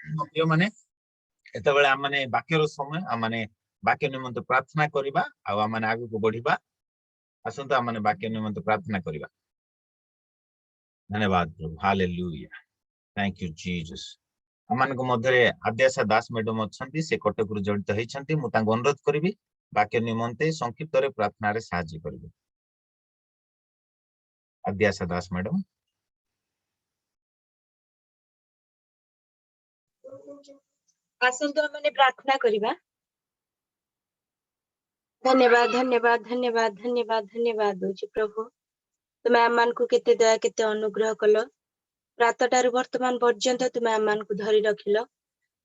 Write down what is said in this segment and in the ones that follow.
प्रिय माने एतबेले हम माने वाक्यर समय हम माने वाक्य निमंत प्रार्थना करिबा आ हम माने आगु को बढ़िबा आसंत हम माने वाक्य निमंत प्रार्थना करिबा। धन्यवाद प्रभु हालेलुया थैंक यू जीसस। हम को मध्य आद्याशा दास मैडम अच्छी से कटक जड़ित होती मुझे अनुरोध करी वाक्य निमंते संक्षिप्त प्रार्थना रे साहाय्य करेंगे। आद्याशा दास मैडम आसंतु हमने प्रार्थना करिबा। धन्यवाद धन्यवाद धन्यवाद धन्यवाद धन्यवाद दोची प्रभु तुम आम को केते दया केते अनुग्रह कल प्रातटार वर्तमान पर्यंत तुम आम को धरी रखिल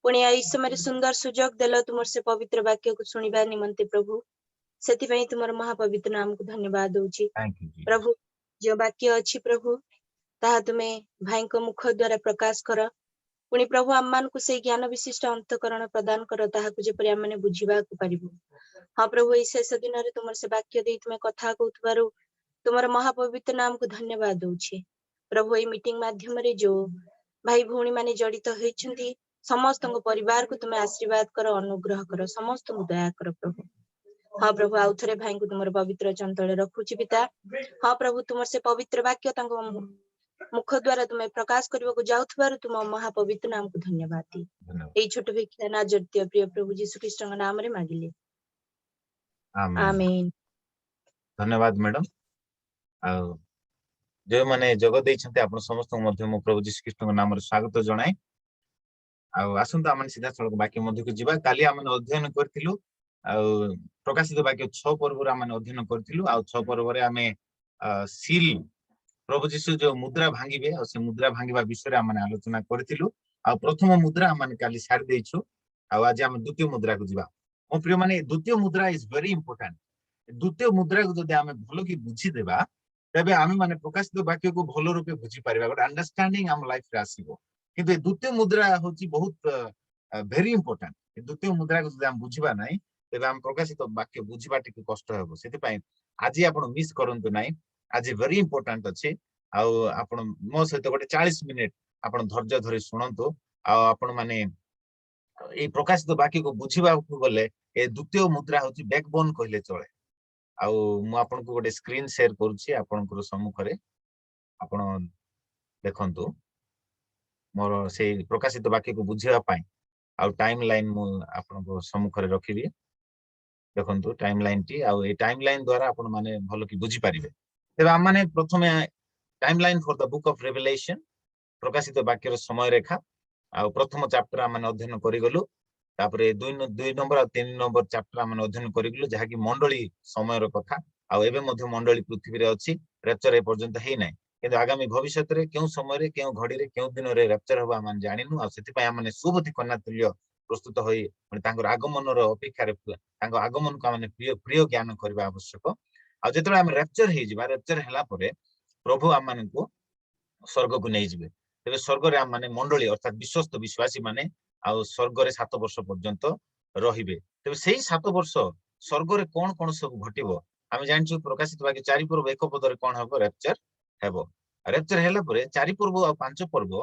पुणी आई समय सुंदर सुजोग देल तुम से पवित्र वाक्य को सुनिबा निमंते प्रभु सेति तुम महापवित्र नाम को धन्यवाद दोची प्रभु जो वाक्य अच्छी प्रभु ताहा तुमे भाई को मुख द्वारा प्रकाश कर पुणी प्रभु आम को से ज्ञान विशिष्ट अंतकरण प्रदान कर ताहाकु जेपरि आम माने बुझिबा को पारिबो। हाँ प्रभु इस शेष दिन रे तुमर से वाक्य दे तुमे कथा कहउतबारु तुमर महापवित्र नाम को धन्यवाद दउछि प्रभु। ए मीटिंग माध्यम रे जो भाई भौणी माने जड़ित होइछन्ती समस्त परिवार को तुमे आशीर्वाद कर अनुग्रह कर समस्त को दया कर प्रभु। हाँ प्रभु आउ थरे भाई को तुमर पवित्र चंतले रखुछि पिता। हाँ प्रभु तुमर से पवित्र वाक्य तांको मुख द्वारा तुम्हें प्रकाश करने को जाउथबार तुम महापवित्र नाम को धन्यवाद दी। एई छोट भिक्षा नाजर्त्य प्रिय प्रभु यीशु ख्रीष्ट नाम रे मागिले आमेन। धन्यवाद मैडम जो माने जग देइछन्ते आपण समस्त मध्य मो प्रभु यीशु ख्रीष्ट नाम रे स्वागत जणाई। आसंता आम सीधा सड़क वाक्य मध्य को जीवा काली आम अध्ययन करथिलु प्रकाशित वाक्य 6 पर्व आम अध्ययन करथिलु 6 पर्व रे आमे सील प्रभु जीशु जो मुद्रा भांगिबे और से मुद्रा भांगिबा विषय आम आलोचना करथिलु प्रथम मुद्रा आम काली सारी देइछु आज आम द्वितीय मुद्रा को जीवा। मो प्रिय माने द्वितीय मुद्रा इज वेरी इंपोर्टेंट। द्वितीय मुद्रा को जदि आम भलो की बुझी देबा तबे आम माने प्रकाशित वाक्य को भलो रूपे बुझी परिबा गोटे अंडरस्टैंडिंग आम लाइफ रे आसीबो। किंतु द्वितीय मुद्रा होची बहुत वेरी इंपोर्टेंट। द्वितीय मुद्रा को जदि आम बुझिबा नै तबे आम प्रकाशित वाक्य बुझिबा टिके कष्ट हेबो। सेति पई आज आपण मिस करंतु नै आज वेरी इंपोर्टेंट अच्छे आपण मो सहित गोटे 40 मिनिट आपण धैर्य धरी शुणु आपण माने ए प्रकाशित वाक्य को बुझिबा को गले ए द्वितीय मुद्रा होची बैकबोन कहले चले। मु आपण को गोटे स्क्रीन शेयर करूची आपण को सम्मुख रे आपण देखंतु मोर से प्रकाशित वाक्य को बुझिबा पई टाइम लाइन मु आपण को सम्मुख रे रखिबी। देखंतु time line T A time line द्वारा आपण माने भलो की बुझी परिबे। तेबे हम माने प्रथमे time line for the book of revelation प्रकाशित वाक्यर समय रेखा प्रथम चैप्टर हम अध्ययन करि गलु तापरे 2 नंबर और 3 नंबर चैप्टर हम अध्ययन करि गलु जहा कि मंडली समय रो कथा एबे मध्ये मंडली पृथ्वी रे अछि रैप्चर ए पर्यंत हेइ नै किंतु आगामी भविष्यत रे केउ समय रे केउ घड़ी रे केउ दिन रे रैप्चर होबा हम जानिनु सेति पय हम सुबोधि कन्या तुल्य प्रस्तुत होई तांकर आगमन रो अपेक्षा रे तांकर आगमन को हम प्रिय ज्ञान करबा आवश्यक। जेतले हम रैप्चर हे जिबा रैप्चर हला परे प्रभु आम मान को स्वर्ग को नहीं जिबे तेबे स्वर्ग रे आम माने मंडली अर्थात विश्वस्त विश्वासी माने स्वर्ग रे 7 वर्ष पर्यंत रहिबे। तेबे सेही 7 वर्ष स्वर्ग रे कोन कोन सब घटिबो आमे जानछु प्रकाशित वाक्य 4 पर्व 1 पद रे कोन हबो रैप्चर हेबो। रैप्चर हेला परे 4 पर्व और 5 पर्व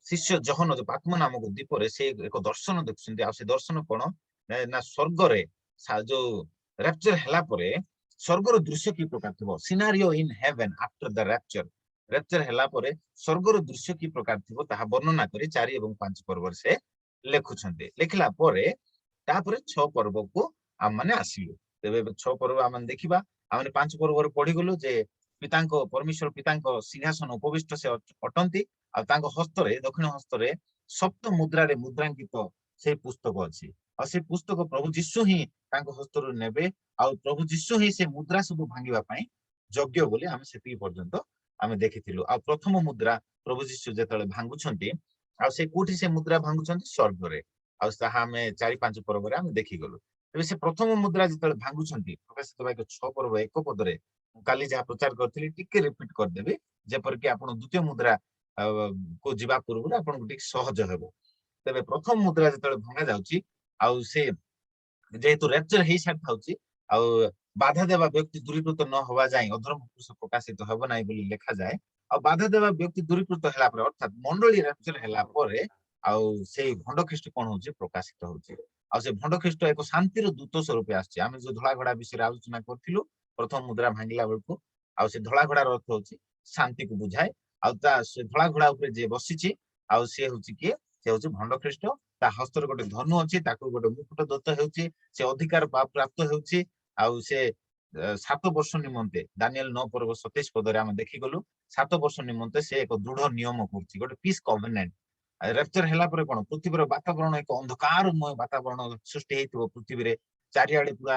शिष्य जहन जो पात्म नामक द्वीप रे से एक दर्शन देखुछन्ती से दर्शन कोन ना स्वर्ग रे जो रैप्चर हेला परे स्वर्गर दृश्य की प्रकार थी scenario in heaven after the rapture rapture हेला परे स्वर्गर दृश्य की प्रकार थी ताहा वर्णना करी 4 एवं 5 पर्व से लेखुछन्ते। लेखिला परे तापरे 6 पर्व को आम माने आसिलु। तेबे 6 पर्व आम देखिबा आम 5 पर्व रे पढी गलु जे पितांको परमेश्वर पितांको सिंहासन उपविष्ट से अटंती आ तांको हस्त रे दक्षिण हस्त रे सप्त मुद्रा रे मुद्रांकित से पुस्तक अछि आ से पुस्तक प्रभु यीशु ही तांको हस्त रे नेबे आ प्रभु यीशु ही से मुद्रा सब भांगिबा पई योग्य बोली आमे सेति पर्यंत आमे देखिथिलु। आ प्रथम मुद्रा प्रभु यीशु जेतले भांगुछन्ती आ से कोठी से मुद्रा भांगुछन्ती स्वर्ग रे आ ताहा आमे 4-5 पर्व रे आमे देखि गलु। तबे से प्रथम मुद्रा जेतले भांगुछन्ती प्रकाशित वाक्य 6 पर्व 1 पद रे काली जा प्रचार करथिली टिके रिपीट कर देबे जेपर कि आपण द्वितीय मुद्रा को जीवा पूर्व आपण को टिक सहज हेबो। तबे प्रथम मुद्रा जेतले भांगा जाउची आ से जेहेतु रैप्चर हेइ साथ थाउची आ बाधा देवा व्यक्ति दूरीकृत न होवा जाय अधर्म पुरुष प्रकाशित हेबो नै बोली लेखा जाय आ बाधा देवा व्यक्ति दूरीकृत हेला पर अर्थात मंडली रैप्चर हेला परे ଆଉ ସେଇ ଭଣ୍ଡ ଖ୍ରୀଷ୍ଟ କଣ ହଉଛି ପ୍ରକାଶିତ ହଉଛି। ଆଉ ସେ ଭଣ୍ଡ ଖ୍ରୀଷ୍ଟ ଏକ ଶାନ୍ତିର ଦୂତ ସ୍ୱରୂପେ ଆସିଛି। ଆମେ ଯୋଉ ଧଳା ଘୋଡା ବିଷୟରେ ଆଲୋଚନା କରିଥିଲୁ ପ୍ରଥମ ମୁଦ୍ରା ଭାଙ୍ଗିଲା ବେଳକୁ, ଆଉ ସେ ଧଳା ଘୋଡାର ଅର୍ଥ ହଉଛି ଶାନ୍ତିକୁ ବୁଝାଏ। ଆଉ ତା ସେ ଧଳା ଘୋଡା ଉପରେ ଯିଏ ବସିଛି ଆଉ ସିଏ ହଉଛି କିଏ? ସେ ହଉଛି ଭଣ୍ଡ ଖ୍ରୀଷ୍ଟ। ତା ହସ୍ତରେ ଗୋଟେ ଧନୁ ଅଛି, ତାକୁ ଗୋଟେ ମୁକୁଟ ଦତ୍ତ ହେଉଛି, ସେ ଅଧିକାର ପ୍ରାପ୍ତ ହେଉଛି। ଆଉ ସେ 7 ବର୍ଷ ନିମନ୍ତେ ଦାନିଏଲ 9 ପର୍ବ 27 ପଦରେ ଆମେ ଦେଖିଗଲୁ 7 ବର୍ଷ ନିମନ୍ତେ ସେ ଏକ ଦୃଢ ନିୟମ କରୁଛି, ଗୋଟେ ପିସ୍ କଭେନେଣ୍ଟ। ରେପ୍ଚର ହେଲା ପରେ କଣ ପୃଥିବୀର ବାତାବରଣ ଏକ ଅନ୍ଧକାରମୟ ବାତାବରଣ ସୃଷ୍ଟି ହେଇଥିବ। ପୃଥିବୀରେ ଚାରିଆଡେ ପୁରା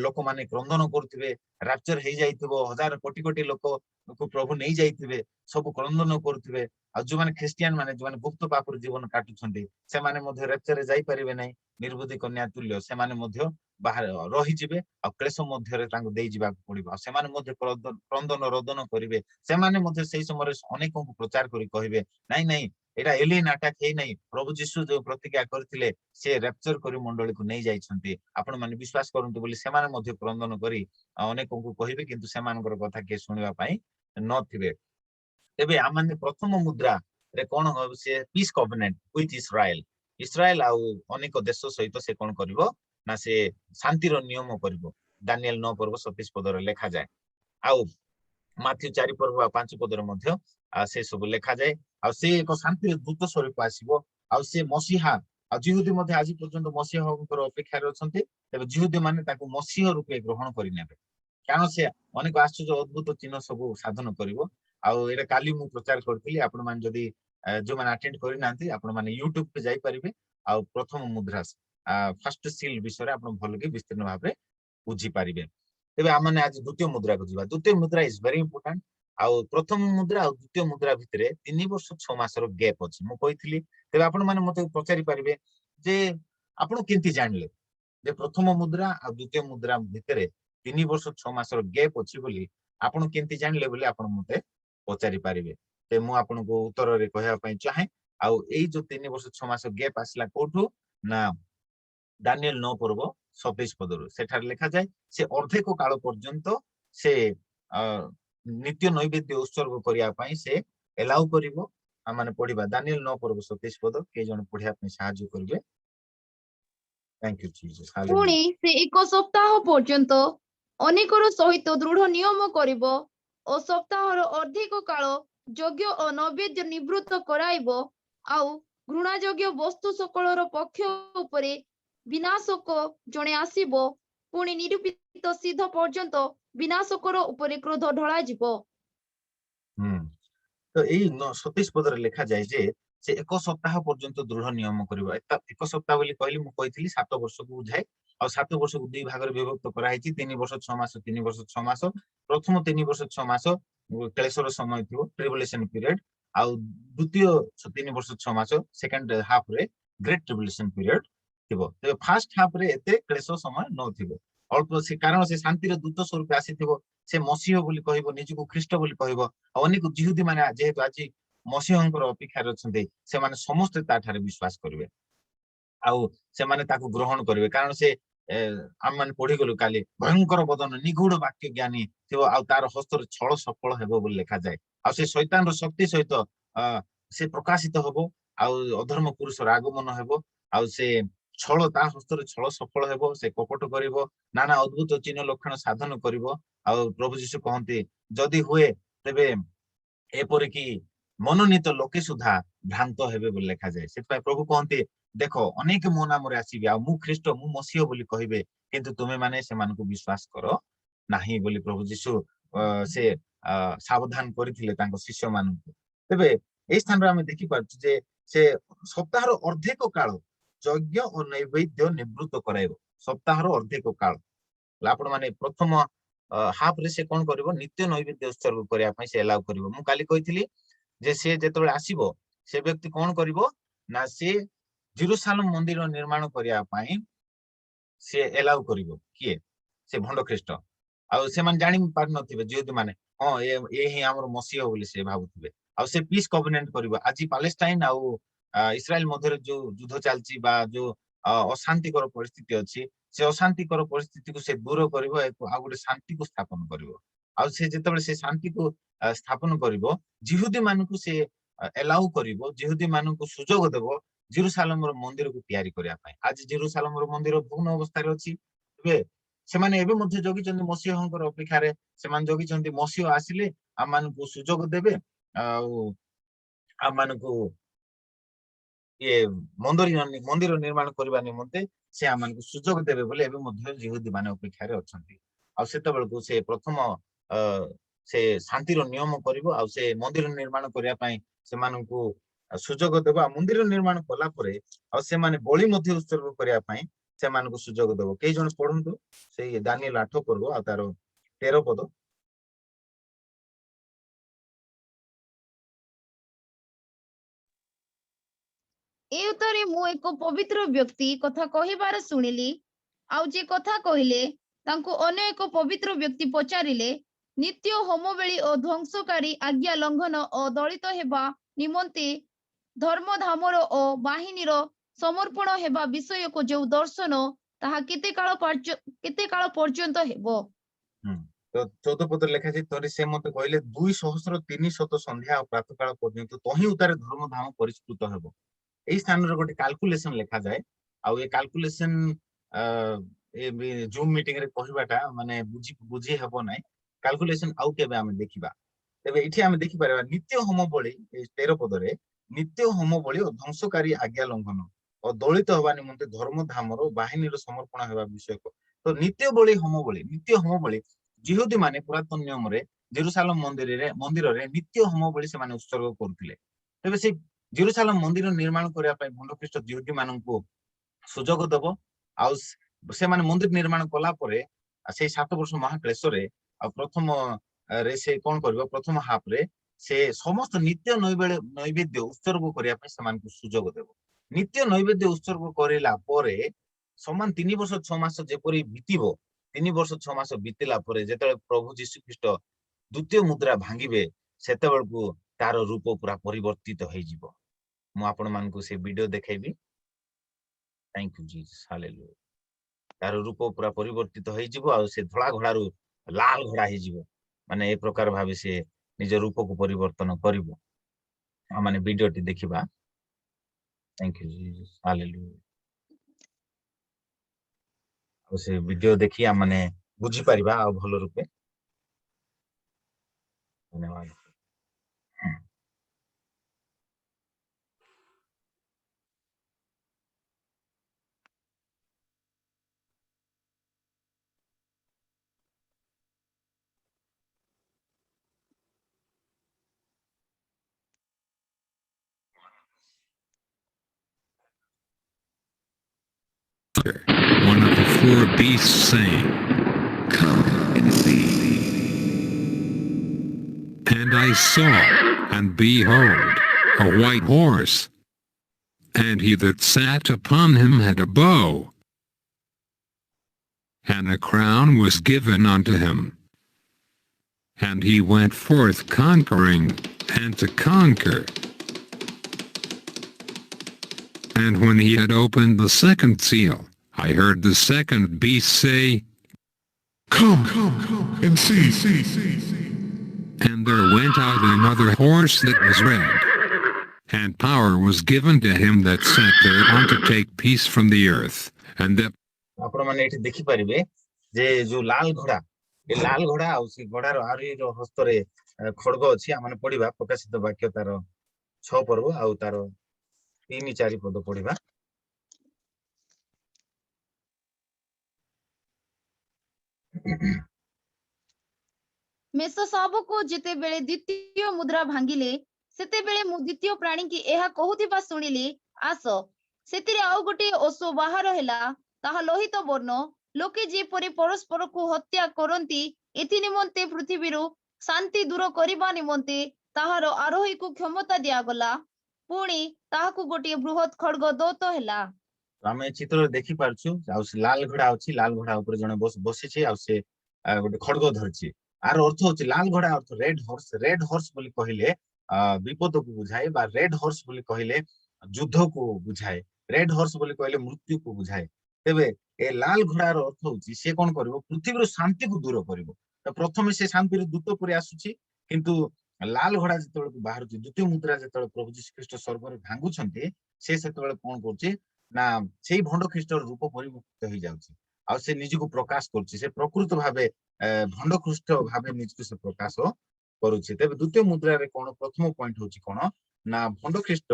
ଲୋକମାନେ କ୍ରନ୍ଦନ କରୁଥିବେ। ରାପ୍ଚର ହେଇଯାଇଥିବ, ହଜାର କୋଟି କୋଟି ଲୋକକୁ ପ୍ରଭୁ ନେଇ ଯାଇଥିବେ, ସବୁ କ୍ରନ୍ଦନ କରୁଥିବେ। ଆଉ ଯୋଉମାନେ ଖ୍ରୀଷ୍ଟିଆନ ମାନେ ଯୋଉମାନେ ଗୁପ୍ତ ପାପରୁ ଜୀବନ କାଟୁଛନ୍ତି ସେମାନେ ମଧ୍ୟ ରେପ୍ଚରରେ ଯାଇପାରିବେ ନାହିଁ। ନିର୍ବୁଦ୍ଧି କନ୍ୟା ତୁଲ୍ୟ ସେମାନେ ମଧ୍ୟ ବାହାରେ ରହିଯିବେ, ଆଉ କ୍ଲେଶ ମଧ୍ୟରେ ତାଙ୍କୁ ଦେଇ ଯିବାକୁ ପଡିବ। ଆଉ ସେମାନେ ମଧ୍ୟ କ୍ରନ୍ଦନ ରୋଦନ କରିବେ। ସେମାନେ ମଧ୍ୟ ସେଇ ସମୟରେ ଅନେକଙ୍କୁ ପ୍ରଚାର କରି କହିବେ ନାଇଁ ନାଇଁ ଏଇଟା ଏଲିଏନ ଆଟାକ ହେଇନାହିଁ, ପ୍ରଭୁ ଯୀଶୁ ଯୋଉ ପ୍ରତିଜ୍ଞା କରିଥିଲେ ସେ ରେପ୍ଚର କରି ମଣ୍ଡଳୀକୁ ନେଇ ଯାଇଛନ୍ତି, ଆପଣ ମାନେ ବିଶ୍ୱାସ କରନ୍ତୁ ବୋଲି ସେମାନେ ମଧ୍ୟ କ୍ରନ୍ଦନ କରି ଅନେକଙ୍କୁ କହିବେ, କିନ୍ତୁ ସେମାନଙ୍କର କଥା କିଏ ଶୁଣିବା ପାଇଁ ନଥିବେ। ତେବେ ଆମମାନେ ପ୍ରଥମ ମୁଦ୍ରାରେ କଣ ହବ? ସେ ପିସ୍ କଭେନେଣ୍ଟ ୱିଥ ଇସ୍ରାଏଲ, ଇସ୍ରାଏଲ ଆଉ ଅନେକ ଦେଶ ସହିତ ସେ କଣ କରିବ ନା ସେ ଶାନ୍ତିର ନିୟମ କରିବ। ଦାନିଏଲ 9 ପର୍ବ 27 ପଦରେ ଲେଖାଯାଏ। ଆଉ ମାଥ୍ୟୁ 4 ପର୍ବ ଆଉ 5 ପଦରେ ମଧ୍ୟ ସେ ସବୁ ଲେଖାଯାଏ। ଆଉ ସେ ଏକ ଶାନ୍ତିର ଦୂତ ସ୍ୱରୂପ ଆସିବ। ଆଉ ସେ ମସିହା, ଆଉ ଜିହୁଦୀ ମଧ୍ୟ ଆଜି ପର୍ଯ୍ୟନ୍ତ ମସିହାଙ୍କର ଅପେକ୍ଷାରେ ଅଛନ୍ତି। ତେବେ ଜିହୁଦୀ ମାନେ ତାକୁ ମସିହ ରୂପେ ଗ୍ରହଣ କରିନେବେ, କାରଣ ସେ ଅନେକ ଆଶ୍ଚର୍ଯ୍ୟ ଅଦ୍ଭୁତ ଚିହ୍ନ ସବୁ ସାଧନ କରିବ। ଆଉ ଏଇଟା କାଲି ମୁଁ ପ୍ରଚାର କରିଥିଲି, ଆପଣ ମାନେ ଯଦି ଯୋଉମାନେ ଆଟେଣ୍ଡ କରିନାହାନ୍ତି ଆପଣ ମାନେ ୟୁଟ୍ୟୁବ କୁ ଯାଇପାରିବେ। ଆଉ ପ୍ରଥମ ମୁଦ୍ରା ଫାଷ୍ଟ ସିଲ୍ ବିଷୟରେ ଆପଣ ଭଲକି ବିସ୍ତୀର୍ଣ୍ଣ ଭାବରେ ବୁଝିପାରିବେ। ତେବେ ଆମେ ଆଜି ଦ୍ୱିତୀୟ ମୁଦ୍ରାକୁ ଯିବା। ଦ୍ୱିତୀୟ ମୁଦ୍ରା ଇଜ ଭେରି ଇମ୍ପୋର୍ଟାଣ୍ଟ। ଆଉ ପ୍ରଥମ ମୁଦ୍ରା ଆଉ ଦ୍ୱିତୀୟ ମୁଦ୍ରା ଭିତରେ 3 ବର୍ଷ 6 ମାସର ଗ୍ୟାପ ଅଛି, ମୁଁ କହିଥିଲି। ତେବେ ଆପଣ ମାନେ ମତେ ପଚାରି ପାରିବେ ଯେ ଆପଣ କେମିତି ଜାଣିଲେ ଯେ ପ୍ରଥମ ମୁଦ୍ରା ଆଉ ଦ୍ୱିତୀୟ ମୁଦ୍ରା ଭିତରେ 3 ବର୍ଷ 6 ମାସର ଗ୍ୟାପ ଅଛି ବୋଲି ଆପଣ କେମିତି ଜାଣିଲେ ବୋଲି ଆପଣ ମତେ ପଚାରି ପାରିବେ। ତ ମୁଁ ଆପଣଙ୍କୁ ଉତ୍ତରରେ କହିବା ପାଇଁ ଚାହେଁ। ଆଉ ଏଇ ଯୋଉ 3 ବର୍ଷ 6 ମାସ ଗ୍ୟାପ ଆସିଲା କୋଉଠୁ ନା ଦାନିଏଲ 9 ପର୍ବ 27 ପଦରୁ। ସେଠାରେ ଲେଖାଯାଏ ସେ ଅର୍ଦ୍ଧେକ କାଳ ପର୍ଯ୍ୟନ୍ତ ସେ ନିତ୍ୟ ନୈବେଦ୍ୟ ଉତ୍ସର୍ଗ କରିବା ପାଇଁ ସେ ଏଲାଉ କରିବ। ଆମେ ପଢିବା ଦାନିଏଲ 9 ପର୍ବ 27 ପଦ, କିଏ ଜଣେ ପଢିବା ପାଇଁ ସାହାଯ୍ୟ କରିବେ? Thank you Jesus, hallelujah. ପୁଣି ସେ 1 ସପ୍ତାହ ପର୍ଯ୍ୟନ୍ତ ଅନେକର ସହିତ ଦୃଢ ନିୟମ କରିବ ଓ ସପ୍ତାହର ଅଧିକ କାଳ ଯଜ୍ଞ ଓ ନୈବେଦ୍ୟ ନିବୃତ୍ତ କରାଇବ। ଆଉ ଘୃଣାଯୋଗ୍ୟ ବସ୍ତୁ ସକଳର ପକ୍ଷ ଉପରେ ବିନାଶକ ଜଣେ ଆସିବ। ପୁଣି ନିରୂପିତ ସିଦ୍ଧ ପର୍ଯ୍ୟନ୍ତ ବିନାଶକର ଉପରେ କ୍ରୋଧ ଢଳାଯିବ। ତ ଏଇ 27 ପଦରେ ଲେଖାଯାଏ ଯେ ସେ 1 ସପ୍ତାହ ପର୍ଯ୍ୟନ୍ତ ଦୃଢ ନିୟମ କରିବ। 1 ସପ୍ତାହ ବୋଲି କହିଲି, ମୁଁ କହିଥିଲି 7 ବର୍ଷକୁ ବୁଝାଏ। ଆଉ 7 ବର୍ଷକୁ 2 ଭାଗରେ ବିଭକ୍ତ କରାହେଇଛି। 3 ବର୍ଷ 6 ମାସ, 3 ବର୍ଷ 6 ମାସ। ପ୍ରଥମ 3 ବର୍ଷ 6 ମାସ କ୍ଲେଶର ସମୟ ଥିବ, ଟ୍ରିବୁଲେସନ ପିରିୟଡ। ଆଉ ଦ୍ୱିତୀୟ 3 ବର୍ଷ 6 ମାସ ସେକେଣ୍ଡ ହାଫ ରେ ଗ୍ରେଟ ଟ୍ରିବୁଲେସନ ପିରିୟଡ ଥିବ। ତେବେ ଫାର୍ଷ୍ଟ ହାଫ ରେ ଏତେ କ୍ଲେଶ ସମୟ ନଥିବ, ଅଳ୍ପ। ସେ କାରଣ ସେ ଶାନ୍ତିର ଦୂତ ସ୍ୱରୂପ ଆସିଥିବ। ସେ ମସିହ ବୋଲି କହିବ, ନିଜକୁ ଖ୍ରୀଷ୍ଟ ବୋଲି କହିବ। ଆଉ ଅନେକ ଜିହୁଦୀ ମାନେ ଯେହେତୁ ଆଜି ମସିହଙ୍କର ଅପେକ୍ଷାରେ ଅଛନ୍ତି, ସେମାନେ ସମସ୍ତେ ତାଠାରେ ବିଶ୍ୱାସ କରିବେ। ଆଉ ସେମାନେ ତାକୁ ଗ୍ରହଣ କରିବେ, କାରଣ ସେ ଆମେ ମାନେ ପଢିଗଲୁ କାଲି, ଭୟଙ୍କର ବଦନ ନିଗୁଢ ବାକ୍ୟ ଜ୍ଞାନୀ ଥିବ, ଆଉ ତାର ହସ୍ତରେ ଛଳ ସଫଳ ହେବ ବୋଲି ଲେଖାଯାଏ। ଆଉ ସେ ଶୈତାନର ଶକ୍ତି ସହିତ ସେ ପ୍ରକାଶିତ ହବ। ଆଉ ଅଧର୍ମ ପୁରୁଷର ଆଗମନ ହେବ। ଆଉ ସେ ଛଳ, ତା ହସ୍ତରେ ଛଳ ସଫଳ ହେବ। ସେ କପଟ କରିବ, ନାନା ଅଦ୍ଭୁତ ଚିହ୍ନ ଲକ୍ଷଣ ସାଧନ କରିବ। ଆଉ ପ୍ରଭୁ ଯୀଶୁ କହନ୍ତି ଯଦି ହୁଏ ତେବେ ଏପରିକି ମନୋନୀତ ଲୋକେ ସୁଦ୍ଧା ଭ୍ରାନ୍ତ ହେବେ ବୋଲି ଲେଖାଯାଏ। ସେଥିପାଇଁ ପ୍ରଭୁ କହନ୍ତି ଦେଖ ଅନେକ ମୋ ନାମରେ ଆସିବେ, ଆଉ ମୁଁ ଖ୍ରୀଷ୍ଟ, ମୁଁ ମସିହ ବୋଲି କହିବେ, କିନ୍ତୁ ତୁମେ ମାନେ ସେମାନଙ୍କୁ ବିଶ୍ୱାସ କର ନାହିଁ ବୋଲି ପ୍ରଭୁ ଯୀଶୁ ସେ ସାବଧାନ କରିଥିଲେ ତାଙ୍କ ଶିଷ୍ୟ ମାନଙ୍କୁ। ତେବେ ଏଇ ସ୍ଥାନରେ ଆମେ ଦେଖିପାରୁଛୁ ଯେ ସେ ସପ୍ତାହର ଅର୍ଦ୍ଧେକ କାଳ ଯଜ୍ଞ ଓ ନୈବେଦ୍ୟ ନିବୃତ୍ତ କରାଇବ। ସପ୍ତାହର ଅର୍ଦ୍ଧେକ କାଳ ଆପଣ ମାନେ ପ୍ରଥମ ହାଫ ରେ ସେ କଣ କରିବ? ନିତ୍ୟ ନୈବେଦ୍ୟ ଉତ୍ସର୍ଗ କରିବା ପାଇଁ ସେ ଏଲାଉ କରିବ। ମୁଁ କାଲି କହିଥିଲି ଯେ ସେ ଯେତେବେଳେ ଆସିବ ସେ ବ୍ୟକ୍ତି କଣ କରିବ ନା ସେ ଜେରୁସାଲେମ ମନ୍ଦିର ନିର୍ମାଣ କରିବା ପାଇଁ ସେ ଏଲାଉ କରିବ। କିଏ? ସେ ଭଣ୍ଡ ଖ୍ରୀଷ୍ଟ। ଆଉ ସେମାନେ ଜାଣି ପାରିନଥିବେ ଜିହୁଦୀ ମାନେ, ହଁ ଏ ହିଁ ଆମର ମସିହ ବୋଲି ସେ ଭାବୁଥିବେ। ଆଉ ସେ ପିସ୍ କଭେନେଣ୍ଟ କରିବ। ଆଜି ପାଲେଷ୍ଟାଇନ ଆଉ ଇସ୍ରାଏଲ ମଧ୍ୟରେ ଯୋଉ ଯୁଦ୍ଧ ଚାଲିଛି ବା ଯୋଉ ଅଶାନ୍ତିକର ପରିସ୍ଥିତି ଅଛି, ସେ ଅଶାନ୍ତିକର ପରିସ୍ଥିତିକୁ ସେ ଦୂର କରିବ, ଆଉ ଗୋଟେ ଶାନ୍ତିକୁ ସ୍ଥାପନ କରିବ। ଆଉ ସେ ଯେତେବେଳେ ସେ ଶାନ୍ତିକୁ ସ୍ଥାପନ କରିବ, ଜିହୁଦୀ ମାନଙ୍କୁ ସେ एलाउ करिवो जिहुदी माननकु सुजोग देबो जेरुसालेम रो मंदिर को तयारी करिया पाए। आज जेरुसालेम रो मंदिर भग्न अवस्था रे अछि। एबे सेमाने एबे मध्ये जगिचंदी मसीहंकर अपेक्षा रे सेमान जगिचंदी मसीह आसिले आ माननकु सुजोग देबे आ माननकु ये मंदिर निर्माण करबा निमंते से आमान सुजोग देबे बोले एबे मध्ये जिहुदी माने अपेक्षा रे अछंती। आ सेते बेलकु से प्रथम से शांतिर नियम करिवो आ से मंदिर निर्माण करिया पई से माननकु सुजोग देबो। मंदिर निर्माण कला परे आ से माने बलि मध्ये उत्सर्ग करिया पई से माननकु सुजोग देबो। केई जण पढंतु से दानिएल 8 पर्व आ तारो 13 पद। ଏ ଉତ୍ତରେ ମୁଁ ଏକ ପବିତ୍ର ବ୍ୟକ୍ତି କଥା କହିବାର ଶୁଣିଲି। ଆଉ ଯେ କଥା କହିଲେ ତାଙ୍କୁ ଅନ୍ୟ ଏକ ପବିତ୍ର ବ୍ୟକ୍ତି ପଚାରିଲେ, ନିତ୍ୟ ହୋମବେଳୀ ଓ ଧ୍ୱଂସକାରୀ ଆଜ୍ଞା ଲଙ୍ଘନ ଓ ଦଳିତ ହେବା ନିମନ୍ତେ ଧର୍ମଧାମର ଓ ବାହିନୀର ସମର୍ପଣ ହେବା ବିଷୟକୁ ଯେଉଁ ଦର୍ଶନ ତାହା କେତେ କାଳ ପର୍ଯ୍ୟନ୍ତ ହେବ? तो 14 पद लेखा छै तोरे से मते कहले 200-300 संध्या और प्रातः काल पर्यंत तही उतारे धर्मधाम परिष्कृत हेबो। एई स्थान रे गोटे कैलकुलेशन लेखा जाए आ ए कैलकुलेशन ए जूम मीटिंग रे कहबाटा माने बुझी हेबो नै। कैलकुलेशन आउ केबे हम देखिबा। तबे इठी हम देखि परबा नित्य होम बळी 13 पद रे नित्य होम बळी और ध्वंसकारी आज्ञा लंघन और दलित हवा निमंते धर्मधामर बाहिनीर समर्पण हेबा विषय को। तो नित्य बळी होम बळी जिहुदी माने पुरातन नियम रे जेरुसालेम मंदिर रे नित्य होम बळी से माने उत्सर्ग करथिले। तबे से जेरुसालेम मंदिर निर्माण करिया पई भंड ख्रीष्ट जिहुदी माननकु सुजोग देबो। आ से माने मंदिर निर्माण कला परे से 7 वर्ष महाक्लेश रे आ प्रथम रे से कोन करबो प्रथम हाफ रे से समस्त नित्य नैवेद्य उत्सर्ग करिया पई समानकु सुजोग देबो। नित्य नैवेद्य उत्सर्ग करिला परे समान 3 वर्ष 6 मास जेपरि बीतिबो 3 वर्ष 6 मास बीतिला परे जेतले प्रभु यीशु ख्रीष्ट द्वितीय मुद्रा भांगिबे सेते बेलकु तार रूप पूरा परिवर्तित होई जिवो। मु आपण मानकु से वीडियो देखेबी। Thank you Jesus hallelujah. तार रूप पूरा परिवर्तित होई जिवो आ से धळा घोड़ारू लाल घोड़ा होई जिवो। माने ए प्रकार भाबे से निज रूप को परिवर्तन करिवो। आ माने वीडियो टी देखिबा। Thank you Jesus hallelujah. आ से वीडियो देखि आ माने बुझी परिबा आ भलो रूपे। धन्यवाद। One of the 4 beasts saying, Come and see. And I saw, and behold, a white horse, and he that sat upon him had a bow, and a crown was given unto him. And he went forth conquering, and to conquer. And when he had opened the second seal, I heard the second beast say, Come and see. And there went out another horse that was red, and power was given to him that sat thereon to take peace from the earth, and that आपण माने एठी देखि परिबे जे जो लाल घोड़ा ए लाल घोड़ा आ से घोड़ार आरी रो हस्तरे खड्ग अछि। आ माने पढिबा प्रकाशित वाक्य तार 6 पर्व आ तार 3-4 पद पढिबा। ମେଷ ଶାବକ ଯେତେବେଳେ ଦ୍ୱିତୀୟ ମୁଦ୍ରା ଭାଙ୍ଗିଲେ ସେତେବେଳେ ମୁଁ ଦ୍ୱିତୀୟ ପ୍ରାଣୀକି ଏହା କହୁଥିବା ଶୁଣିଲି, ଆସ। ସେଥିରେ ଆଉ ଗୋଟିଏ ଅଶ୍ଵ ବାହାର ହେଲା, ତାହା ଲୋହିତ ବର୍ଣ୍ଣ। ଲୋକେ ଯେପରି ପରସ୍ପରକୁ ହତ୍ୟା କରନ୍ତି ଏଥି ନିମନ୍ତେ ପୃଥିବୀରୁ ଶାନ୍ତି ଦୂର କରିବା ନିମନ୍ତେ ତାହାର ଆରୋହୀକୁ କ୍ଷମତା ଦିଆଗଲା। ପୁଣି ତାହାକୁ ଗୋଟିଏ ବୃହତ୍ ଖଡ୍ଗ ଦତ୍ତ ହେଲା। ଆମେ ଚିତ୍ର ଦେଖି ପାରୁଛୁ ଆଉ ସେ ଲାଲ ଘୋଡ଼ା ଅଛି। ଲାଲ ଘୋଡ଼ା ଉପରେ ଜଣେ ବସିଛି ଆଉ ସେ ଗୋଟେ ଖଡ୍ଗ ଧରିଛି। ଆର ଅର୍ଥ ହଉଛି ଲାଲ ଘୋଡ଼ା ଅର୍ଥ ରେଡ୍ ହର୍ସ। ରେଡ୍ ହର୍ସ ବୋଲି କହିଲେ ବିପଦକୁ ବୁଝାଏ ବା ରେଡ୍ ହର୍ସ ବୋଲି କହିଲେ ଯୁଦ୍ଧକୁ ବୁଝାଏ। ରେଡ୍ ହର୍ସ ବୋଲି କହିଲେ ମୃତ୍ୟୁକୁ ବୁଝାଏ। ତେବେ ଏ ଲାଲ ଘୋଡ଼ାର ଅର୍ଥ ହଉଛି ସେ କଣ କରିବ ପୃଥିବୀର ଶାନ୍ତିକୁ ଦୂର କରିବ। ତ ପ୍ରଥମେ ସେ ଶାନ୍ତିର ଦୂତ ପରି ଆସୁଛି କିନ୍ତୁ ଲାଲ ଘୋଡା ଯେତେବେଳେ ବାହାରୁଛି ଦ୍ୱିତୀୟ ମୁଦ୍ରା ଯେତେବେଳେ ପ୍ରଭୁ ଯୀଶୁ ଖ୍ରୀଷ୍ଟ ସ୍ୱର୍ଗରେ ଭାଙ୍ଗୁଛନ୍ତି ସେ ସେତେବେଳେ କଣ କରୁଛି ନା ସେଇ ଭଣ୍ଡ ଖ୍ରୀଷ୍ଟର ରୂପ ପରିବର୍ତ୍ତିତ ହେଇଯାଉଛି ଆଉ ସେ ନିଜକୁ ପ୍ରକାଶ କରୁଛି ସେ ପ୍ରକୃତ ଭାବେ ଭଣ୍ଡ ଖ୍ରୀଷ୍ଟ ଭାବେ ନିଜକୁ ସେ ପ୍ରକାଶ କରୁଛି ତେବେ ଦ୍ୱିତୀୟ ମୁଦ୍ରାରେ କଣ ପ୍ରଥମ ପଏଣ୍ଟ ହଉଛି କଣ ନା ଭଣ୍ଡ ଖ୍ରୀଷ୍ଟ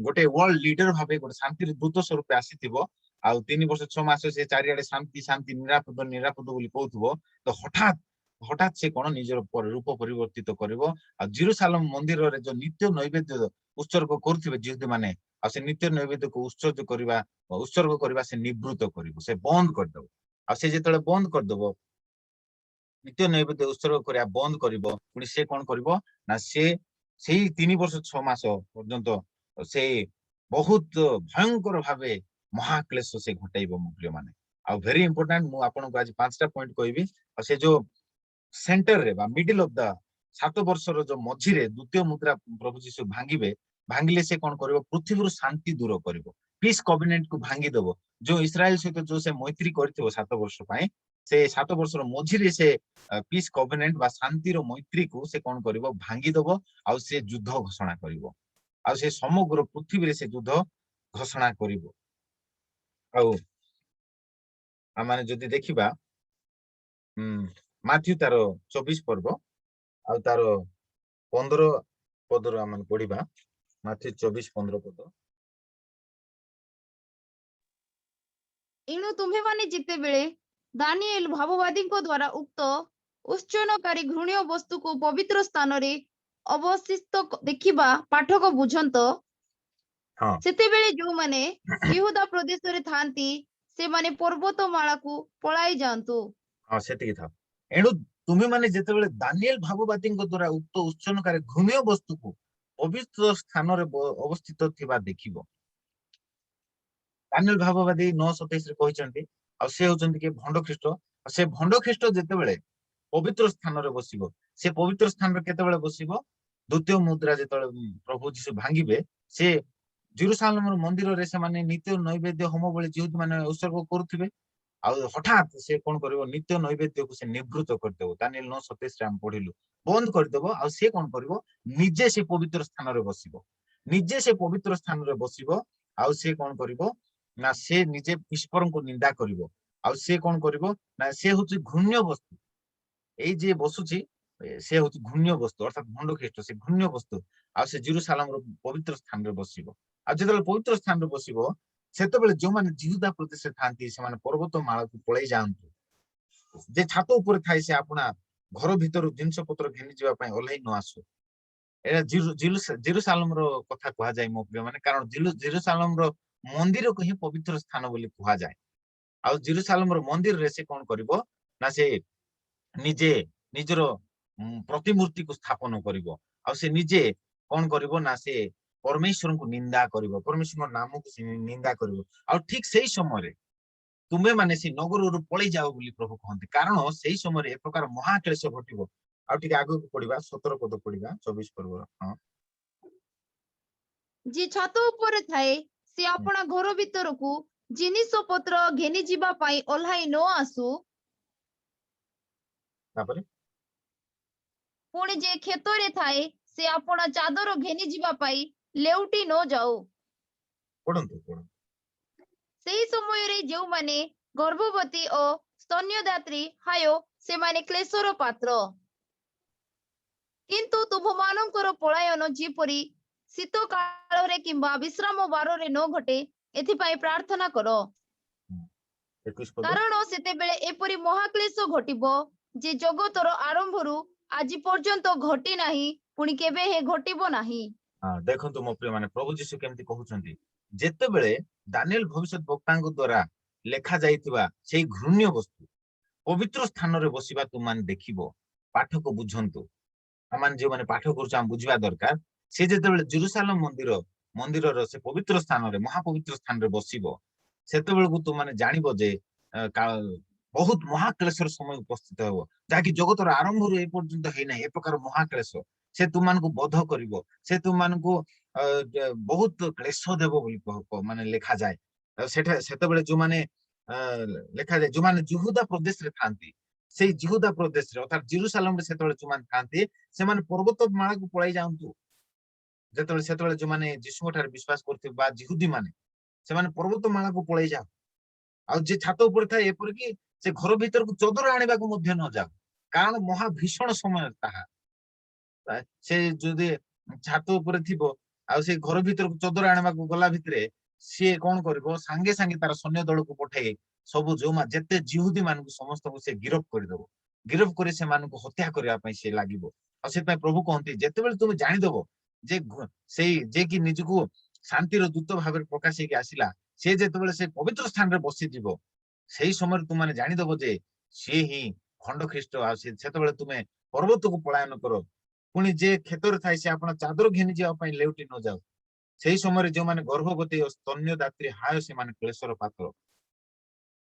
ଗୋଟେ ୱାର୍ଲଡ ଲିଡର ଭାବେ ଗୋଟେ ଶାନ୍ତିର ଦୂତ ସ୍ୱରୂପ ଆସିଥିବ ଆଉ 3 ବର୍ଷ 6 ମାସ ସେ ଚାରିଆଡେ ଶାନ୍ତି ଶାନ୍ତି ନିରାପଦ ନିରାପଦ ବୋଲି କହୁଥିବ ତ ହଠାତ୍ ସେ କଣ ନିଜର ରୂପ ପରିବର୍ତ୍ତିତ କରିବ ଆଉ ଜେରୁସାଲେମ ମନ୍ଦିରରେ ଯୋଉ ନିତ୍ୟ ନୈବେଦ୍ୟ ଉତ୍ସର୍ଗ କରୁଥିବେ ଯୁହୁଦୀ ମାନେ ଆଉ ସେ ନିତ୍ୟ ନୈବେଦ୍ୟକୁ ଉତ୍ସର୍ଗ କରିବା ସେ ନିବୃତ୍ତ କରିବ ସେ ବନ୍ଦ କରିଦବ ଆଉ ସେ ଯେତେବେଳେ ବନ୍ଦ କରିଦବ ନିତ୍ୟ ନୈବେଦ୍ୟ ଉତ୍ସର୍ଗ କରିବା ବନ୍ଦ କରିବ ପୁଣି ସେ କଣ କରିବ ନା ସେ ସେଇ 3 ବର୍ଷ 6 ମାସ ପର୍ଯ୍ୟନ୍ତ ସେ ବହୁତ ଭୟଙ୍କର ଭାବେ ମହାକ୍ଲେଶ ସେ ଘଟାଇବ ମୋ ପ୍ରିୟ ମାନେ ଆଉ ଭେରି ଇମ୍ପୋର୍ଟାଣ୍ଟ ମୁଁ ଆପଣଙ୍କୁ ଆଜି 5ଟା ପଏଣ୍ଟ କହିବି ଆଉ ସେ ଯୋଉ ସେଣ୍ଟରରେ ବା ମିଡିଲ ଅଫ ଦ 7 ବର୍ଷର ଯୋଉ ମଝିରେ ଦ୍ୱିତୀୟ ମୁଦ୍ରା ପ୍ରଭୁ ଯୀଶୁ ଭାଙ୍ଗିଲେ ସେ କଣ କରିବ ପୃଥିବୀରୁ ଶାନ୍ତି ଦୂର କରିବ ପିସ୍ କଭେନେଣ୍ଟ କୁ ଭାଙ୍ଗିଦବ ଯୋଉ ଇସ୍ରାଏଲ ସହିତ ଯୋଉ ସେ ମୈତ୍ରୀ କରିଥିବ 7 ବର୍ଷ ପାଇଁ ସେ 7 ବର୍ଷର ମଝିରେ ସେ ପିସ୍ କଭେନେଣ୍ଟ ବା ଶାନ୍ତିର ମୈତ୍ରୀକୁ ସେ କଣ କରିବ ଭାଙ୍ଗିଦବ ଆଉ ସେ ଯୁଦ୍ଧ ଘୋଷଣା କରିବ ଆଉ ସେ ସମଗ୍ର ପୃଥିବୀରେ ସେ ଯୁଦ୍ଧ ଘୋଷଣା କରିବ ଆଉ ଆମେ ଯଦି ଦେଖିବା ମାଥ୍ୟୁ ତାର 24 ପର୍ବ ଆଉ ତାର 15 ପଦରୁ ଆମେ ପଢିବା ମାଥ୍ୟୁ 24:15 ପଦ ଏଣୁ ତୁମ୍ଭେମାନେ ଯେତେବେଳେ ଦାନିଏଲ ଭାବବାଦୀଙ୍କ ଦ୍ୱାରା ଉକ୍ତ ଉତ୍ସନକାରୀ ଘୃଣ୍ୟ ବସ୍ତୁକୁ ପବିତ୍ର ସ୍ଥାନରେ ଅବଶିଷ୍ଟ ଦେଖିବା ପାଠକ ବୁଝନ୍ତ ହଁ ସେତେବେଳେ ଯୋଉମାନେ ଜିହୁଦା ପ୍ରଦେଶରେ ଥାନ୍ତି ସେମାନେ ପର୍ବତମାଳାକୁ ପଳାଇ ଯାଆନ୍ତୁ ହଁ ସେତିକି ଥାଉ ଏଣୁ ତୁମେମାନେ ଯେତେବେଳେ ଦାନିଏଲ ଭାବବାଦୀଙ୍କ ଦ୍ୱାରା ଉକ୍ତ ଉତ୍ସନକାରୀ ଘୃଣ୍ୟ ବସ୍ତୁକୁ ପବିତ୍ର ସ୍ଥାନରେ ଅବସ୍ଥିତ ଥିବା ଦେଖିବ ଦାନିଏଲ ଭାବବାଦୀ 9:27 ରେ କହିଛନ୍ତି ଆଉ ସେ ହଉଛନ୍ତି କି ଭଣ୍ଡ ଖ୍ରୀଷ୍ଟ ଆଉ ସେ ଭଣ୍ଡ ଖ୍ରୀଷ୍ଟ ଯେତେବେଳେ ପବିତ୍ର ସ୍ଥାନରେ ବସିବ ସେ ପବିତ୍ର ସ୍ଥାନରେ କେତେବେଳେ ବସିବ ଦ୍ୱିତୀୟ ମୁଦ୍ରା ଯେତେବେଳେ ପ୍ରଭୁ ଯୀଶୁ ଭାଙ୍ଗିବେ ସେ ଜେରୁସାଲେମର ମନ୍ଦିରରେ ସେମାନେ ନିତ୍ୟ ନୈବେଦ୍ୟ ହୋମ ଭଳି ଯୁହୁଦୀ ମାନେ ଉତ୍ସର୍ଗ କରୁଥିବେ ଆଉ ହଠାତ୍ ସେ କଣ କରିବ ନିତ୍ୟ ନୈବେଦ୍ୟକୁ ସେ ନିବୃତ୍ତ କରିଦେବ ଦାନିଏଲ 9:27 ରେ ଆମେ ପଢିଲୁ ବନ୍ଦ କରିଦେବ ଆଉ ସେ କଣ କରିବ ନିଜେ ସେ ପବିତ୍ର ସ୍ଥାନରେ ବସିବ ନିଜେ ସେ ପବିତ୍ର ସ୍ଥାନରେ ବସିବ ଆଉ ସେ କଣ କରିବ ନା ସେ ନିଜେ ଈଶ୍ୱରଙ୍କୁ ନିନ୍ଦା କରିବ ଆଉ ସେ କଣ କରିବ ନା ସେ ହଉଛି ଘୃଣ୍ୟ ବସ୍ତୁ ଏଇ ଯିଏ ବସୁଛି ସେ ହଉଛି ଘୃଣ୍ୟ ବସ୍ତୁ ଅର୍ଥାତ ଭଣ୍ଡ ଖ୍ରୀଷ୍ଟ ସେ ଘୃଣ୍ୟ ବସ୍ତୁ ଆଉ ସେ ଜେରୁସାଲେମର ପବିତ୍ର ସ୍ଥାନରେ ବସିବ ଆଉ ଯେତେବେଳେ ପବିତ୍ର ସ୍ଥାନରେ ବସିବ ସେତେବେଳେ ଯୋଉମାନେ ଜିହୁଦା ପ୍ରଦେଶରେ ଥାନ୍ତି ସେମାନେ ପର୍ବତ ମାଳକୁ ପଳେଇ ଯାଆନ୍ତୁ ଯେ ଛାତ ଉପରେ ଥାଏ ସେ ଆପଣା ଘର ଭିତରୁ ଜିନିଷ ପତ୍ର ଘେନି ଯିବା ପାଇଁ ଓହ୍ଲେଇ ନ ଆସୁ ଏଇଟା ଜେରୁସାଲେମର କଥା କୁହାଯାଏ ମୋ ପ୍ରିୟ ମାନେ କାରଣ ଜେରୁସାଲେମର ମନ୍ଦିରକୁ ହିଁ ପବିତ୍ର ସ୍ଥାନ ବୋଲି କୁହାଯାଏ ଆଉ ଜେରୁସାଲେମର ମନ୍ଦିରରେ ସେ କଣ କରିବ ନା ସେ ନିଜେ ନିଜର ପ୍ରତିମୂର୍ତ୍ତିକୁ ସ୍ଥାପନ କରିବ ଆଉ ସେ ନିଜେ କଣ କରିବ ନା ସେ ପରମେଶ୍ୱରଙ୍କୁ ନିନ୍ଦା କରିବ ପରମେଶ୍ୱରଙ୍କ ନାମକୁ ସେ ନିନ୍ଦା କରିବ ଆଉ ଠିକ ସେଇ ସମୟରେ ତୁମେ ମାନେ ସେ ନଗରରୁ ପଳେଇ ଯାଅ ବୋଲି ପ୍ରଭୁ କହନ୍ତି କାରଣ ସେଇ ସମୟରେ ଏ ପ୍ରକାର ମହାକ୍ଲେଶ ଘଟିବ ଆଉ ଟିକେ ଆଗକୁ ପଢିବା 17 ପଦ ପଢିବା 24 ପର୍ବର ହଁ ଯିଏ ଛାତ ଉପରେ ଥାଏ ସେ ଆପଣା ଘର ଭିତରକୁ ଜିନିଷ ପତ୍ର ଘେନି ଯିବା ପାଇଁ ଓହ୍ଲାଇ ନ ଆସୁ ତାପରେ ପୁଣି ଯେ କ୍ଷେତରେ ଥାଏ ସେ ଆପଣା ଚାଦର ଘେନି ଯିବା ପାଇଁ ଲେଉଟି ନ ଯାଉ ପଢନ୍ତୁ ସେହି ସମୟରେ ଯେଉଁମାନେ ଗର୍ଭବତୀ ଓ ସ୍ତନ୍ୟଦାତ୍ରୀ ହାୟ ସେମାନେ କ୍ଲେଶର ପାତ୍ର କିନ୍ତୁ ତୁମ୍ଭମାନଙ୍କର ପଳାୟନ ଯେପରି ଶୀତ କାଳରେ କିମ୍ବା ବିଶ୍ରାମ ବାରରେ ନ ଘଟେ ଏଥିପାଇଁ ପ୍ରାର୍ଥନା କର 21 ପଦ କାରଣ ସେତେବେଳେ ଏପରି ମହାକ୍ଲେଶ ଘଟିବ ଯେ ଜଗତର ଆରମ୍ଭରୁ ଆଜି ପର୍ଯ୍ୟନ୍ତ ଘଟି ନାହିଁ ପୁଣି କେବେ ହେ ଘଟିବ ନାହିଁ ଦେଖନ୍ତୁ ମୋ ପ୍ରିୟ ମାନେ ପ୍ରଭୁ ଯୀଶୁ କେମିତି କହୁଛନ୍ତି ଯେତେବେଳେ ଦାନିଏଲ ଭବିଷ୍ୟତ ବକ୍ତାଙ୍କ ଦ୍ୱାରା ଲେଖା ଯାଇଥିବା ସେଇ ଘୃଣ୍ୟ ବସ୍ତୁ ପବିତ୍ର ସ୍ଥାନରେ ବସିବା ତୁମମାନେ ଦେଖିବ ପାଠକୁ ବୁଝନ୍ତୁ ଆମମାନେ ଯେଉଁମାନେ ପାଠ କରୁଛୁ ଆମେ ବୁଝିବା ଦରକାର ସେ ଯେତେବେଳେ ଜେରୁସାଲେମ ମନ୍ଦିରର ସେ ପବିତ୍ର ସ୍ଥାନରେ ମହାପବିତ୍ର ସ୍ଥାନରେ ବସିବ ସେତେବେଳକୁ ତୁମମାନେ ଜାଣିବ ଯେ ବହୁତ ମହାକ୍ଲେଶର ସମୟ ଉପସ୍ଥିତ ହେବ ଯାହାକି ଜଗତର ଆରମ୍ଭରୁ ଏ ପର୍ଯ୍ୟନ୍ତ ହେଇନାହିଁ ଏ ପ୍ରକାର ମହାକ୍ଲେଶ ସେ ତୁମମାନଙ୍କୁ ବଧ କରିବ ସେ ତୁମମାନଙ୍କୁ ବହୁତ କ୍ଲେଶ ଦେବ ବୋଲି ମାନେ ଲେଖାଯାଏ ସେତେବେଳେ ଯୋଉମାନେ ଲେଖାଯାଏ ଯୋଉମାନେ ଜିହୁଦା ପ୍ରଦେଶରେ ଥାନ୍ତି ସେଇ ଜିହୁଦା ପ୍ରଦେଶରେ ଅର୍ଥାତ ଜେରୁସାଲେମରେ ସେତେବେଳେ ଯୋଉମାନେ ଥାନ୍ତି ସେମାନେ ପର୍ବତ ମାଳାକୁ ପଳାଇ ଯାଆନ୍ତୁ। ସେତେବେଳେ ଯୋଉମାନେ ଯୀଶୁଙ୍କ ଠାରେ ବିଶ୍ୱାସ କରୁଥିବେ ବା ଜିହୁଦୀ ମାନେ ସେମାନେ ପର୍ବତ ମାଳାକୁ ପଳେଇ ଯାଅ। ଆଉ ଯେ ଛାତ ଉପରେ ଥାଏ ଏପରିକି ସେ ଘର ଭିତରକୁ ଚଦର ଆଣିବାକୁ ମଧ୍ୟ ନ ଯାଉ, କାରଣ ମହା ଭୀଷଣ ସମୟ ତାହା। ସେ ଯଦି ଛାତ ଉପରେ ଥିବ ଆଉ ସେ ଘର ଭିତରକୁ ଚଦର ଆଣିବାକୁ ଗଲା ଭିତରେ ସିଏ କଣ କରିବ, ସାଙ୍ଗେ ସାଙ୍ଗେ ତାର ସୈନ୍ୟ ଦଳକୁ ପଠେଇ ସବୁ ଯୋଉମାନେ ଯେତେ ଜିହୁଦୀ ମାନଙ୍କୁ ସମସ୍ତଙ୍କୁ ସେ ଗିରଫ କରିଦବ। ଗିରଫ କରି ସେମାନଙ୍କୁ ହତ୍ୟା କରିବା ପାଇଁ ସେ ଲାଗିବ। ଆଉ ସେଥିପାଇଁ ପ୍ରଭୁ କହନ୍ତି ଯେତେବେଳେ ତୁମେ ଜାଣିଦବ ଯେ ସେଇ ଯେ କି ନିଜକୁ ଶାନ୍ତିର ଦୂତ ଭାବରେ ପ୍ରକାଶ ହେଇକି ଆସିଲା, ସେ ଯେତେବେଳେ ସେ ପବିତ୍ର ସ୍ଥାନରେ ବସିଯିବ, ସେଇ ସମୟରେ ତୁମେ ଜାଣିଦବ ଯେ ସିଏ ହିଁ ଖଣ୍ଡ ଖ୍ରୀଷ୍ଟ। ଆଉ ସେତେବେଳେ ତୁମେ ପର୍ବତକୁ ପଳାୟନ କର। ପୁଣି ଯେ କ୍ଷେତରେ ଥାଏ ସେ ଆପଣ ଚାଦର ଘେନି ଯିବା ପାଇଁ ଲେଉଟି ନ ଯାଉ। ସେଇ ସମୟରେ ଯୋଉମାନେ ଗର୍ଭବତୀ ଓ ସ୍ତନ୍ୟଦାତ୍ରୀ ହାୟ ସେମାନେ କ୍ଲେଶର ପାତ୍ର।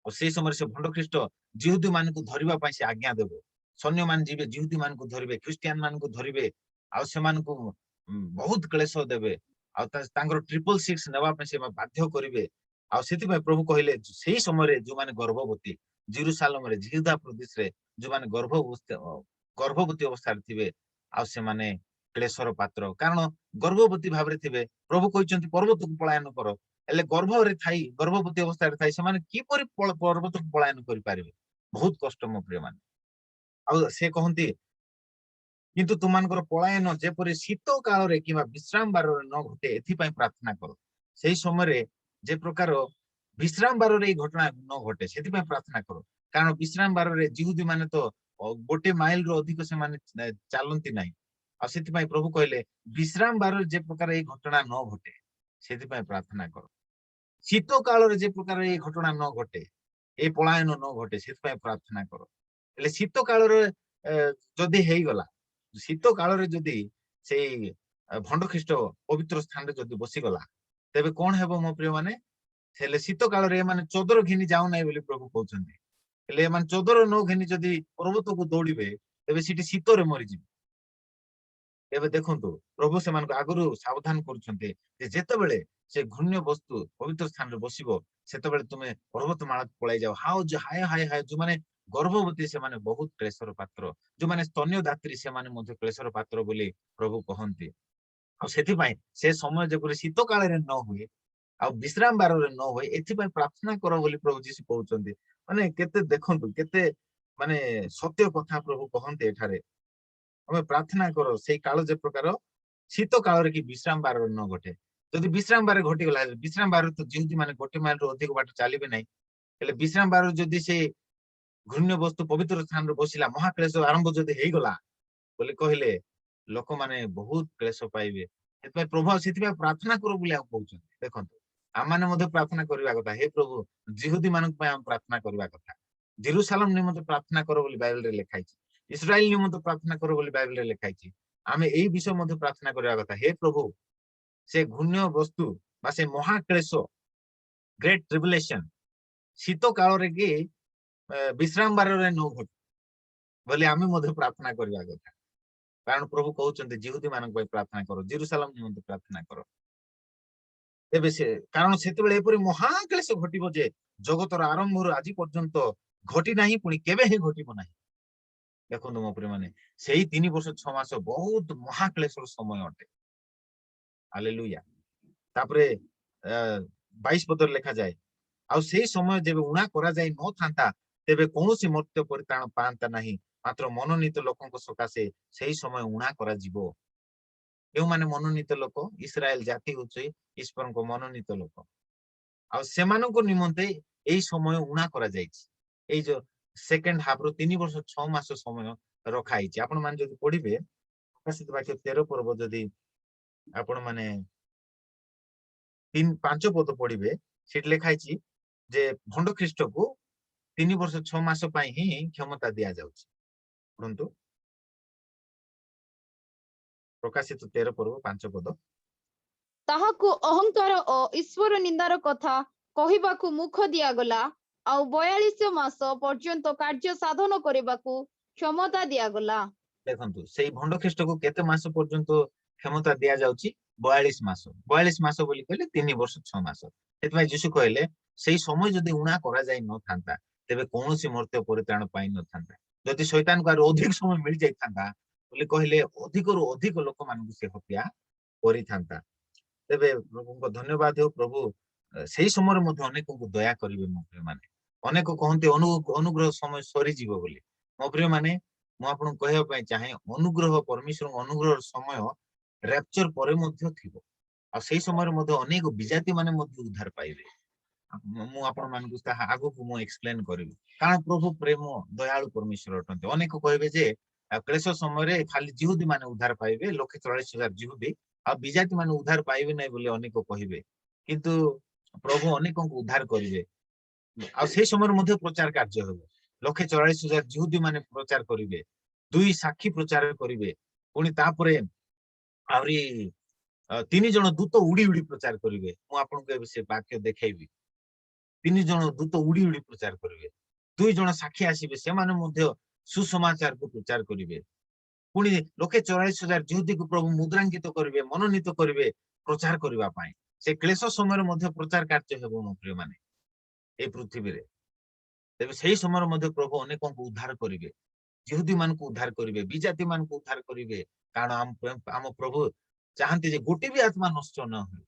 ଆଉ ସେଇ ସମୟରେ ସେ ଭଣ୍ଡ ଖ୍ରୀଷ୍ଟ ଜିହୁଦୀ ମାନଙ୍କୁ ଧରିବା ପାଇଁ ସେ ଆଜ୍ଞା ଦେବ। ସୈନ୍ୟମାନେ ଯିବେ ଜିହୁଦୀ ମାନଙ୍କୁ ଧରିବେ, ଖ୍ରୀଷ୍ଟିଆନ ମାନଙ୍କୁ ଧରିବେ, ଆଉ ସେମାନଙ୍କୁ ବହୁତ କ୍ଲେଶ ଦେବେ। ଆଉ ତାଙ୍କର 666 ନେବା ପାଇଁ ସେ ବାଧ୍ୟ କରିବେ। ଆଉ ସେଥିପାଇଁ ପ୍ରଭୁ କହିଲେ ସେଇ ସମୟରେ ଯୋଉମାନେ ଗର୍ଭବତୀ ଜେରୁସାଲେମରେ ଜିହୁଦା ପ୍ରଦେଶରେ ଯୋଉମାନେ ଗର୍ଭବତୀ ଅବସ୍ଥାରେ ଥିବେ ଆଉ ସେମାନେ କ୍ଲେଶର ପାତ୍ର, କାରଣ ଗର୍ଭବତୀ ଭାବରେ ଥିବେ। ପ୍ରଭୁ କହିଛନ୍ତି ପର୍ବତକୁ ପଳାୟନ କର, ହେଲେ ଗର୍ଭବତୀ ଅବସ୍ଥାରେ ଥାଇ ସେମାନେ କିପରି ପର୍ବତକୁ ପଳାୟନ କରିପାରିବେ? ବହୁତ କଷ୍ଟ ମୋ ପ୍ରିୟ ମାନେ। ଆଉ ସେ କହନ୍ତି କିନ୍ତୁ ତୁମମାନଙ୍କର ପଳାୟନ ଯେପରି ଶୀତ କାଳରେ କିମ୍ବା ବିଶ୍ରାମ ବାରରେ ନ ଘଟେ ଏଥିପାଇଁ ପ୍ରାର୍ଥନା କର। ସେଇ ସମୟରେ ଯେ ପ୍ରକାର ବିଶ୍ରାମ ବାରରେ ଏଇ ଘଟଣା ନ ଘଟେ ସେଥିପାଇଁ ପ୍ରାର୍ଥନା କର। କାରଣ ବିଶ୍ରାମ ବାରରେ ଜିହୁଦୀ ମାନେ ତ 1 ମାଇଲରୁ ଅଧିକ ସେମାନେ ଚାଲନ୍ତି ନାହିଁ। ଆଉ ସେଥିପାଇଁ ପ୍ରଭୁ କହିଲେ ବିଶ୍ରାମ ବାରରେ ଯେ ପ୍ରକାର ଏଇ ଘଟଣା ନ ଘଟେ ସେଥିପାଇଁ ପ୍ରାର୍ଥନା କର। ଶୀତ କାଳରେ ଯେ ପ୍ରକାର ଏଇ ଘଟଣା ନ ଘଟେ, ଏଇ ପଳାୟନ ନ ଘଟେ ସେଥିପାଇଁ ପ୍ରାର୍ଥନା କର। ହେଲେ ଶୀତ କାଳରେ ଯଦି ହେଇଗଲା, ଶୀତ କାଳରେ ଯଦି ସେଇ ଭଣ୍ଡ ଖ୍ରୀଷ୍ଟ ପବିତ୍ର ସ୍ଥାନରେ ଯଦି ବସିଗଲା, ତେବେ କଣ ହେବ ମୋ ପ୍ରିୟ ମାନେ? ହେଲେ ଶୀତ କାଳରେ ଏମାନେ ଚଦର ଘିନି ଯାଉନାହିଁ ବୋଲି ପ୍ରଭୁ କହୁଛନ୍ତି। ହେଲେ ଏମାନେ ଚଦର ନ ଘିନି ଯଦି ପର୍ବତକୁ ଦୌଡ଼ିବେ ତେବେ ସେଠି ଶୀତରେ ମରିଯିବେ। ଏବେ ଦେଖନ୍ତୁ ପ୍ରଭୁ ସେମାନଙ୍କୁ ଆଗରୁ ସାବଧାନ କରୁଛନ୍ତି ଯେ ଯେତେବେଳେ ସେ ଘୃଣ୍ୟ ବସ୍ତୁ ପବିତ୍ର ସ୍ଥାନରେ ବସିବ ସେତେବେଳେ ତୁମେ ପର୍ବତ ମାଳାକୁ ପଳାଇ ଯାଅ। ହାୟ ଯୋଉମାନେ ଗର୍ଭବତୀ ସେମାନେ ବହୁତ କ୍ଲେଶର ପାତ୍ର, ଯୋଉମାନେ ସ୍ତନ୍ୟଦାତ୍ରୀ ସେମାନେ ମଧ୍ୟ କ୍ଲେଶର ପାତ୍ର ବୋଲି ପ୍ରଭୁ କହନ୍ତି। ଆଉ ସେଥିପାଇଁ ସେ ସମୟ ଯେପରି ଶୀତ କାଳରେ ନ ହୁଏ ଆଉ ବିଶ୍ରାମ ବାରରେ ନ ହୁଏ ଏଥିପାଇଁ ପ୍ରାର୍ଥନା କର ବୋଲି ପ୍ରଭୁ ଯୀଶୁ କହୁଛନ୍ତି। ମାନେ କେତେ ଦେଖନ୍ତୁ କେତେ ମାନେ ସତ୍ୟ କଥା ପ୍ରଭୁ କହନ୍ତି ଏଠାରେ। ତମେ ପ୍ରାର୍ଥନା କର ସେଇ କାଳ ଯେ ପ୍ରକାର ଶୀତ କାଳରେ କି ବିଶ୍ରାମ ବାରରେ ନ ଘଟେ। ଯଦି ବିଶ୍ରାମ ବାରରେ ଘଟିଗଲା, ବିଶ୍ରାମ ବାରରେ ତ ଜିହୁଦୀ ମାନେ 1 ମାଇଲରୁ ଅଧିକ ବାଟ ଚାଲିବେ ନାହିଁ। ହେଲେ ବିଶ୍ରାମ ବାରରେ ଯଦି ସେ ଘୃଣ୍ୟ ବସ୍ତୁ ପବିତ୍ର ସ୍ଥାନରେ ବସିଲା, ମହାକ୍ଲେଶ ଆରମ୍ଭ ଯଦି ହେଇଗଲା ବୋଲି କହିଲେ ଲୋକମାନେ ବହୁତ କ୍ଲେଶ ପାଇବେ। ସେଥିପାଇଁ ପ୍ରଭୁ ସେଥିପାଇଁ ପ୍ରାର୍ଥନା କର ବୋଲି ଆଉ କହୁଛନ୍ତି। ଦେଖନ୍ତୁ ଆମମାନେ ମଧ୍ୟ ପ୍ରାର୍ଥନା କରିବା କଥା, ହେ ପ୍ରଭୁ ଜିହୁଦୀ ମାନଙ୍କ ପାଇଁ ଆମେ ପ୍ରାର୍ଥନା କରିବା କଥା। ଜେରୁସାଲେମ ନିମନ୍ତେ ପ୍ରାର୍ଥନା କର ବୋଲି ବାଇବେଲରେ ଲେଖା ହେଇଛି। ଇସ୍ରାଏଲ ନିମନ୍ତେ ପ୍ରାର୍ଥନା କର ବୋଲି ବାଇବେଲରେ ଲେଖା ହେଇଛି। ଆମେ ଏଇ ବିଷୟ ମଧ୍ୟ ପ୍ରାର୍ଥନା କରିବା କଥା, ହେ ପ୍ରଭୁ ସେ ଘୃଣ୍ୟ ବସ୍ତୁ ବା ସେ ମହାକ୍ଲେଶ ଗ୍ରେଟ୍ ଟ୍ରିବୁଲେସନ ଶୀତ କାଳରେ କି ବିଶ୍ରାମ ବାରରେ ନ ଘଟୁ ବୋଲି ଆମେ ମଧ୍ୟ ପ୍ରାର୍ଥନା କରିବା କଥା। କାରଣ ପ୍ରଭୁ କହୁଛନ୍ତି ଜିହୁଦୀ ମାନଙ୍କ ପାଇଁ ପ୍ରାର୍ଥନା କର, ଜେରୁସାଲେମ ନିମନ୍ତେ ପ୍ରାର୍ଥନା କର। ତେବେ କାରଣ ସେତେବେଳେ ଏପରି ମହାକ୍ଲେଶ ଘଟିବ ଯେ ଜଗତର ଆରମ୍ଭରୁ ଆଜି ପର୍ଯ୍ୟନ୍ତ ଘଟି ନାହିଁ, ପୁଣି କେବେ ହିଁ ଘଟିବ ନାହିଁ। ଦେଖନ୍ତୁ ମୋ ପ୍ରିୟ ମାନେ ସେଇ 3 ବର୍ଷ 6 ମାସ ବହୁତ ମହାକ୍ଲେଶର ସମୟ ଅଟେ। ହାଲେଲୁୟା। ତାପରେ 22 ପଦରେ ଲେଖାଯାଏ ଆଉ ସେଇ ସମୟ ଯେବେ ଉଣା କରାଯାଇ ନଥାନ୍ତା ତେବେ କୌଣସି ମର୍ତ୍ତ୍ୟ ପରିତ୍ରାଣ ପାଆନ୍ତା ନାହିଁ, ମାତ୍ର ମନୋନୀତ ଲୋକଙ୍କ ସକାଶେ ସେଇ ସମୟ ଉଣା କରାଯିବ। କେଉଁମାନେ ମନୋନୀତ ଲୋକ? ଇସ୍ରାଏଲ ଜାତି ହଉଛି ଈଶ୍ୱରଙ୍କ ମନୋନୀତ ଲୋକ। ଆଉ ସେମାନଙ୍କ ନିମନ୍ତେ ଏଇ ସମୟ ଉଣା କରାଯାଇଛି। ଏଇ ଯୋଉ ସେକେଣ୍ଡ ହାଫରୁ 3 ବର୍ଷ 6 ମାସ ସମୟ ରଖା ହେଇଛି। ଆପଣ ମାନେ ଯଦି ପଢିବେ ପ୍ରକାଶିତ ବାକ୍ୟ 13 ପର୍ବ ଯଦି ଆପଣ ମାନେ 5 ପଦ ପଢିବେ ସେଠି ଲେଖା ହେଇଛି ଯେ ଭଣ୍ଡ ଖ୍ରୀଷ୍ଟକୁ 3 ବର୍ଷ 6 ମାସ ପାଇଁ ହିଁ କ୍ଷମତା ଦିଆଯାଉଛି। ପଢନ୍ତୁ ପ୍ରକାଶିତ 13 ପର୍ବ 5 ପଦ। ତାହାକୁ ଅହଙ୍କାର ଓ ଈଶ୍ୱର ନିନ୍ଦାର କଥା କହିବାକୁ ମୁଖ ଦିଆଗଲା, ଆଉ 42 ମାସ ପର୍ଯ୍ୟନ୍ତ କାର୍ଯ୍ୟ ସାଧନ କରିବାକୁ କ୍ଷମତା ଦିଆଗଲା। ଦେଖନ୍ତୁ ସେଇ ଭଣ୍ଡ ଖ୍ରୀଷ୍ଟକୁ କେତେ ମାସ ପର୍ଯ୍ୟନ୍ତ କ୍ଷମତା ଦିଆଯାଉଛି? 42 ମାସ। 42 ମାସ ବୋଲି କହିଲେ 3 ବର୍ଷ 6 ମାସ। ସେଥିପାଇଁ ଯୀଶୁ କହିଲେ ସେଇ ସମୟ ଯଦି ଉଣା କରାଯାଇ ନଥାନ୍ତା ତେବେ କୌଣସି ମର୍ତ୍ତ୍ୟ ପରିତ୍ରାଣ ପାଇ ନଥାନ୍ତା। जदि शैतान को अधिक समय मिल जाइथांता बोले कहले अधिकରୁ ଅଧିକ ଲୋକମାନଙ୍କୁ ସେ ହତ୍ୟା କରିଥାନ୍ତା। ତେବେ ପ୍ରଭୁଙ୍କ ଧନ୍ୟବାଦ ହେଉ ପ୍ରଭୁ ସେଇ ସମୟରେ ମଧ୍ୟ ଅନେକଙ୍କୁ ଦୟା କରିବେ ମୋ ପ୍ରିୟମାନେ। ଅନେକ କହନ୍ତି ଅନୁଗ୍ରହ ସମୟ ସରିଯିବ ବୋଲି। ମୋ ପ୍ରିୟମାନେ ମୁଁ ଆପଣଙ୍କୁ କହିବା ପାଇଁ ଚାହେଁ ଅନୁଗ୍ରହ ପରମେଶ୍ୱରଙ୍କ ଅନୁଗ୍ରହର ସମୟ ରାପ୍ଚର ପରେ ମଧ୍ୟ ଥିବ। ଆଉ ସେଇ ସମୟରେ ମଧ୍ୟ ଅନେକ ବିଜାତି ମାନେ ମଧ୍ୟ ଉଦ୍ଧାର ପାଇବେ। ମୁଁ ଆପଣମାନଙ୍କୁ ତାହା ଆଗକୁ ମୁଁ ଏକ୍ସପ୍ଲେନ କରିବି। କାରଣ ପ୍ରଭୁ ପ୍ରେମ ଦୟାଳୁ ପରମେଶ୍ୱର ଅଟନ୍ତି। ଅନେକ କହିବେ ଯେ କ୍ଲେଶ ସମୟରେ ଖାଲି ଜିହୁଦୀ ମାନେ ଉଦ୍ଧାର ପାଇବେ, 1,40,000 ଜିହୁଦୀ, ଆଉ ବିଜାତି ମାନେ ଉଦ୍ଧାର ପାଇବେ ନାହିଁ ବୋଲି ଅନେକ କହିବେ। କିନ୍ତୁ ପ୍ରଭୁ ଅନେକଙ୍କୁ ଉଦ୍ଧାର କରିବେ। ଆଉ ସେଇ ସମୟରେ ମଧ୍ୟ ପ୍ରଚାର କାର୍ଯ୍ୟ ହେବ। 1,40,000 ଜିହୁଦୀ ମାନେ ପ୍ରଚାର କରିବେ, 2 ସାକ୍ଷୀ ପ୍ରଚାର କରିବେ, ପୁଣି ତାପରେ ଆହୁରି 3 ଜଣ ଦୂତ ଉଡି ଉଡି ପ୍ରଚାର କରିବେ। ମୁଁ ଆପଣଙ୍କୁ ଏବେ ସେ ବାକ୍ୟ ଦେଖେଇବି। 3 ଜଣ ଦୂତ ଉଡି ଉଡି ପ୍ରଚାର କରିବେ, 2 ଜଣ ସାକ୍ଷୀ ଆସିବେ, ସେମାନେ ମଧ୍ୟ ସୁସମାଚାରକୁ ପ୍ରଚାର କରିବେ। ପୁଣି 1,40,000 ଜିହୁଦୀକୁ ପ୍ରଭୁ ମୁଦ୍ରାଙ୍କିତ କରିବେ, ମନୋନୀତ କରିବେ ପ୍ରଚାର କରିବା ପାଇଁ। ସେ କ୍ଲେଶ ସମୟରେ ମଧ୍ୟ ପ୍ରଚାର କାର୍ଯ୍ୟ ହେବ ମୋ ପ୍ରିୟମାନେ এই ପୃଥିବୀରେ। ତେବେ ସେଇ ସମୟରେ ମଧ୍ୟ ପ୍ରଭୁ ଅନେକଙ୍କୁ ଉଦ୍ଧାର କରିବେ, ଜିହୁଦୀ ମାନଙ୍କୁ ଉଦ୍ଧାର କରିବେ, ବିଜାତି ମାନଙ୍କୁ ଉଦ୍ଧାର କରିବେ। କାରଣ ଆମ ପ୍ରଭୁ ଚାହାନ୍ତି ଯେ ଗୋଟେ ବି ଆତ୍ମା ନଷ୍ଟ ନ ହୁଏ,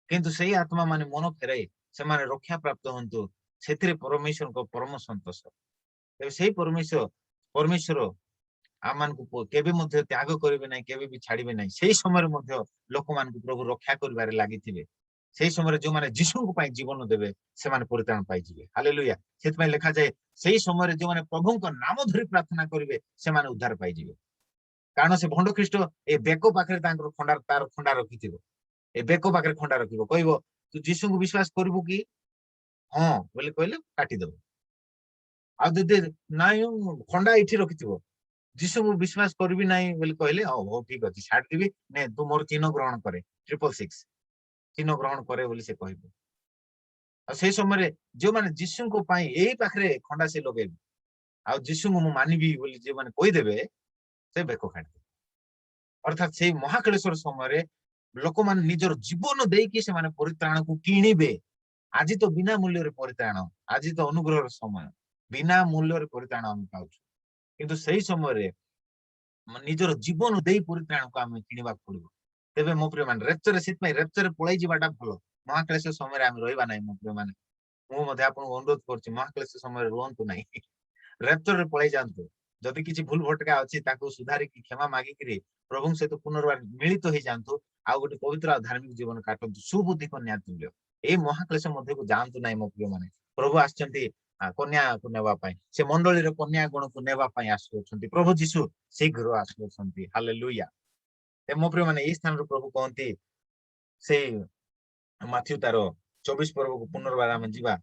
କିନ୍ତୁ ସେଇ ଆତ୍ମା ମାନେ ମନ ଫେରାଇ ସେମାନେ ରକ୍ଷା ପ୍ରାପ୍ତ ହୁଅନ୍ତୁ। ସେଥିରେ ପରମେଶ୍ୱରଙ୍କ ପରମ ସନ୍ତୋଷ। ତେବେ ସେଇ ପରମେଶ୍ୱର ଆମମାନଙ୍କୁ କେବେ ମଧ୍ୟ ତ୍ୟାଗ କରିବେ ନାହିଁ, କେବେ ବି ଛାଡିବେ ନାହିଁ। ସେଇ ସମୟରେ ମଧ୍ୟ ଲୋକମାନଙ୍କୁ ପ୍ରଭୁ ରକ୍ଷା କରିବାରେ ଲାଗିଥିବେ। ସେଇ ସମୟରେ ଯୋଉମାନେ ଯୀଶୁଙ୍କ ପାଇଁ ଜୀବନ ଦେବେ ସେମାନେ ପରିତ୍ରାଣ ପାଇଯିବେ। ହାଲେଲୁୟା। ସେଥିପାଇଁ ଲେଖାଯାଏ ସେଇ ସମୟରେ ଯୋଉମାନେ ପ୍ରଭୁଙ୍କ ନାମ ଧରି ପ୍ରାର୍ଥନା କରିବେ ସେମାନେ ଉଦ୍ଧାର ପାଇଯିବେ। କାରଣ ସେ ଭଣ୍ଡ ଖ୍ରୀଷ୍ଟ ଏ ବେକ ପାଖରେ ତାଙ୍କର ତାର ଖଣ୍ଡା ରଖିଥିବ। ଏ ବେକ ପାଖରେ ଖଣ୍ଡା ରଖିବ, କହିବ ତୁ ଯୀଶୁଙ୍କୁ ବିଶ୍ୱାସ କରିବୁ କି? ହଁ ବୋଲି କହିଲେ କାଟିଦବ। ଆଉ ଯଦି ନାଇଁ ଖଣ୍ଡା ଏଇଠି ରଖିଥିବ, ଯୀଶୁଙ୍କୁ ବିଶ୍ୱାସ କରିବି ନାହିଁ ବୋଲି କହିଲେ ହଉ ଠିକ ଅଛି ଛାଡିଦେବି, ନେ ତୁ ମୋର ଚିହ୍ନ ଗ୍ରହଣ କରେ, 666 ଚିହ୍ନ ଗ୍ରହଣ କରେ ବୋଲି ସେ କହିବ। ଆଉ ସେଇ ସମୟରେ ଯୋଉମାନେ ଯୀଶୁଙ୍କ ପାଇଁ ଏଇ ପାଖରେ ଖଣ୍ଡା ସେ ଲଗେଇବେ, ଆଉ ଯୀଶୁଙ୍କୁ ମୁଁ ମାନିବି ବୋଲି ଯୋଉମାନେ କହିଦେବେ ସେ ବେକ କାଟିଦେବେ। ଅର୍ଥାତ ସେଇ ମହାକ୍ଲେଶର ସମୟରେ ଲୋକମାନେ ନିଜର ଜୀବନ ଦେଇକି ସେମାନେ ପରିତ୍ରାଣକୁ କିଣିବେ। ଆଜି ତ ବିନା ମୂଲ୍ୟରେ ପରିତ୍ରାଣ, ଆଜି ତ ଅନୁଗ୍ରହର ସମୟ, ବିନା ମୂଲ୍ୟରେ ପରିତ୍ରାଣ ଆମେ ପାଉଛୁ। କିନ୍ତୁ ସେଇ ସମୟରେ ନିଜର ଜୀବନ ଦେଇ ପରିତ୍ରାଣକୁ ଆମେ କିଣିବାକୁ ପଡିବ। ତେବେ ମୋ ପ୍ରିୟମାନେ ରେପ୍ଚରରେ, ସେଥିପାଇଁ ରେପ୍ଚରରେ ପଳେଇ ଯିବାଟା ଭଲ। ମହାକ୍ଲେଶ ସମୟରେ ଆମେ ରହିବା ନାହିଁ ମୋ ପ୍ରିୟମାନେ। ମୁଁ ମଧ୍ୟ ଆପଣଙ୍କୁ ଅନୁରୋଧ କରୁଛି ମହାକ୍ଲେଶ ସମୟରେ ରୁହନ୍ତୁ ନାହିଁ, ରେପ୍ଚରରେ ପଳେଇ ଯାଆନ୍ତୁ। ଯଦି କିଛି ଭୁଲ ଭଟକା ଅଛି ତାକୁ ସୁଧାରିକି କ୍ଷମା ମାଗିକିରି ପ୍ରଭୁଙ୍କ ସହିତ ପୁନର୍ବାର ମିଳିତ ହେଇଯାଆନ୍ତୁ। ଆଉ ଗୋଟେ ପବିତ୍ର ଆଉ ଧାର୍ମିକ ଜୀବନ କାଟନ୍ତୁ, ସୁବୁଦ୍ଧି କନ୍ୟା ତୁଲ୍ୟ। ଏଇ ମହାକ୍ଲେଶ ମଧ୍ୟକୁ ଯାଆନ୍ତୁ ନାହିଁ ମୋ ପ୍ରିୟମାନେ। ପ୍ରଭୁ ଆସିଛନ୍ତି କନ୍ୟାକୁ ନେବା ପାଇଁ, ସେ ମଣ୍ଡଳୀର କନ୍ୟା ଗଣକୁ ନେବା ପାଇଁ ଆସୁଅଛନ୍ତି। ପ୍ରଭୁ ଯୀଶୁ ଶୀଘ୍ର ଆସୁଅଛନ୍ତି। ହାଲେଲୁୟା। ମୋ ପ୍ରିୟମାନେ ଏଇ ସ୍ଥାନରେ ପ୍ରଭୁ କହନ୍ତି, ସେଇ ମାଥ୍ୟୁ ତାର 24 ପର୍ବକୁ ପୁନର୍ବାର ଆମେ ଯିବା।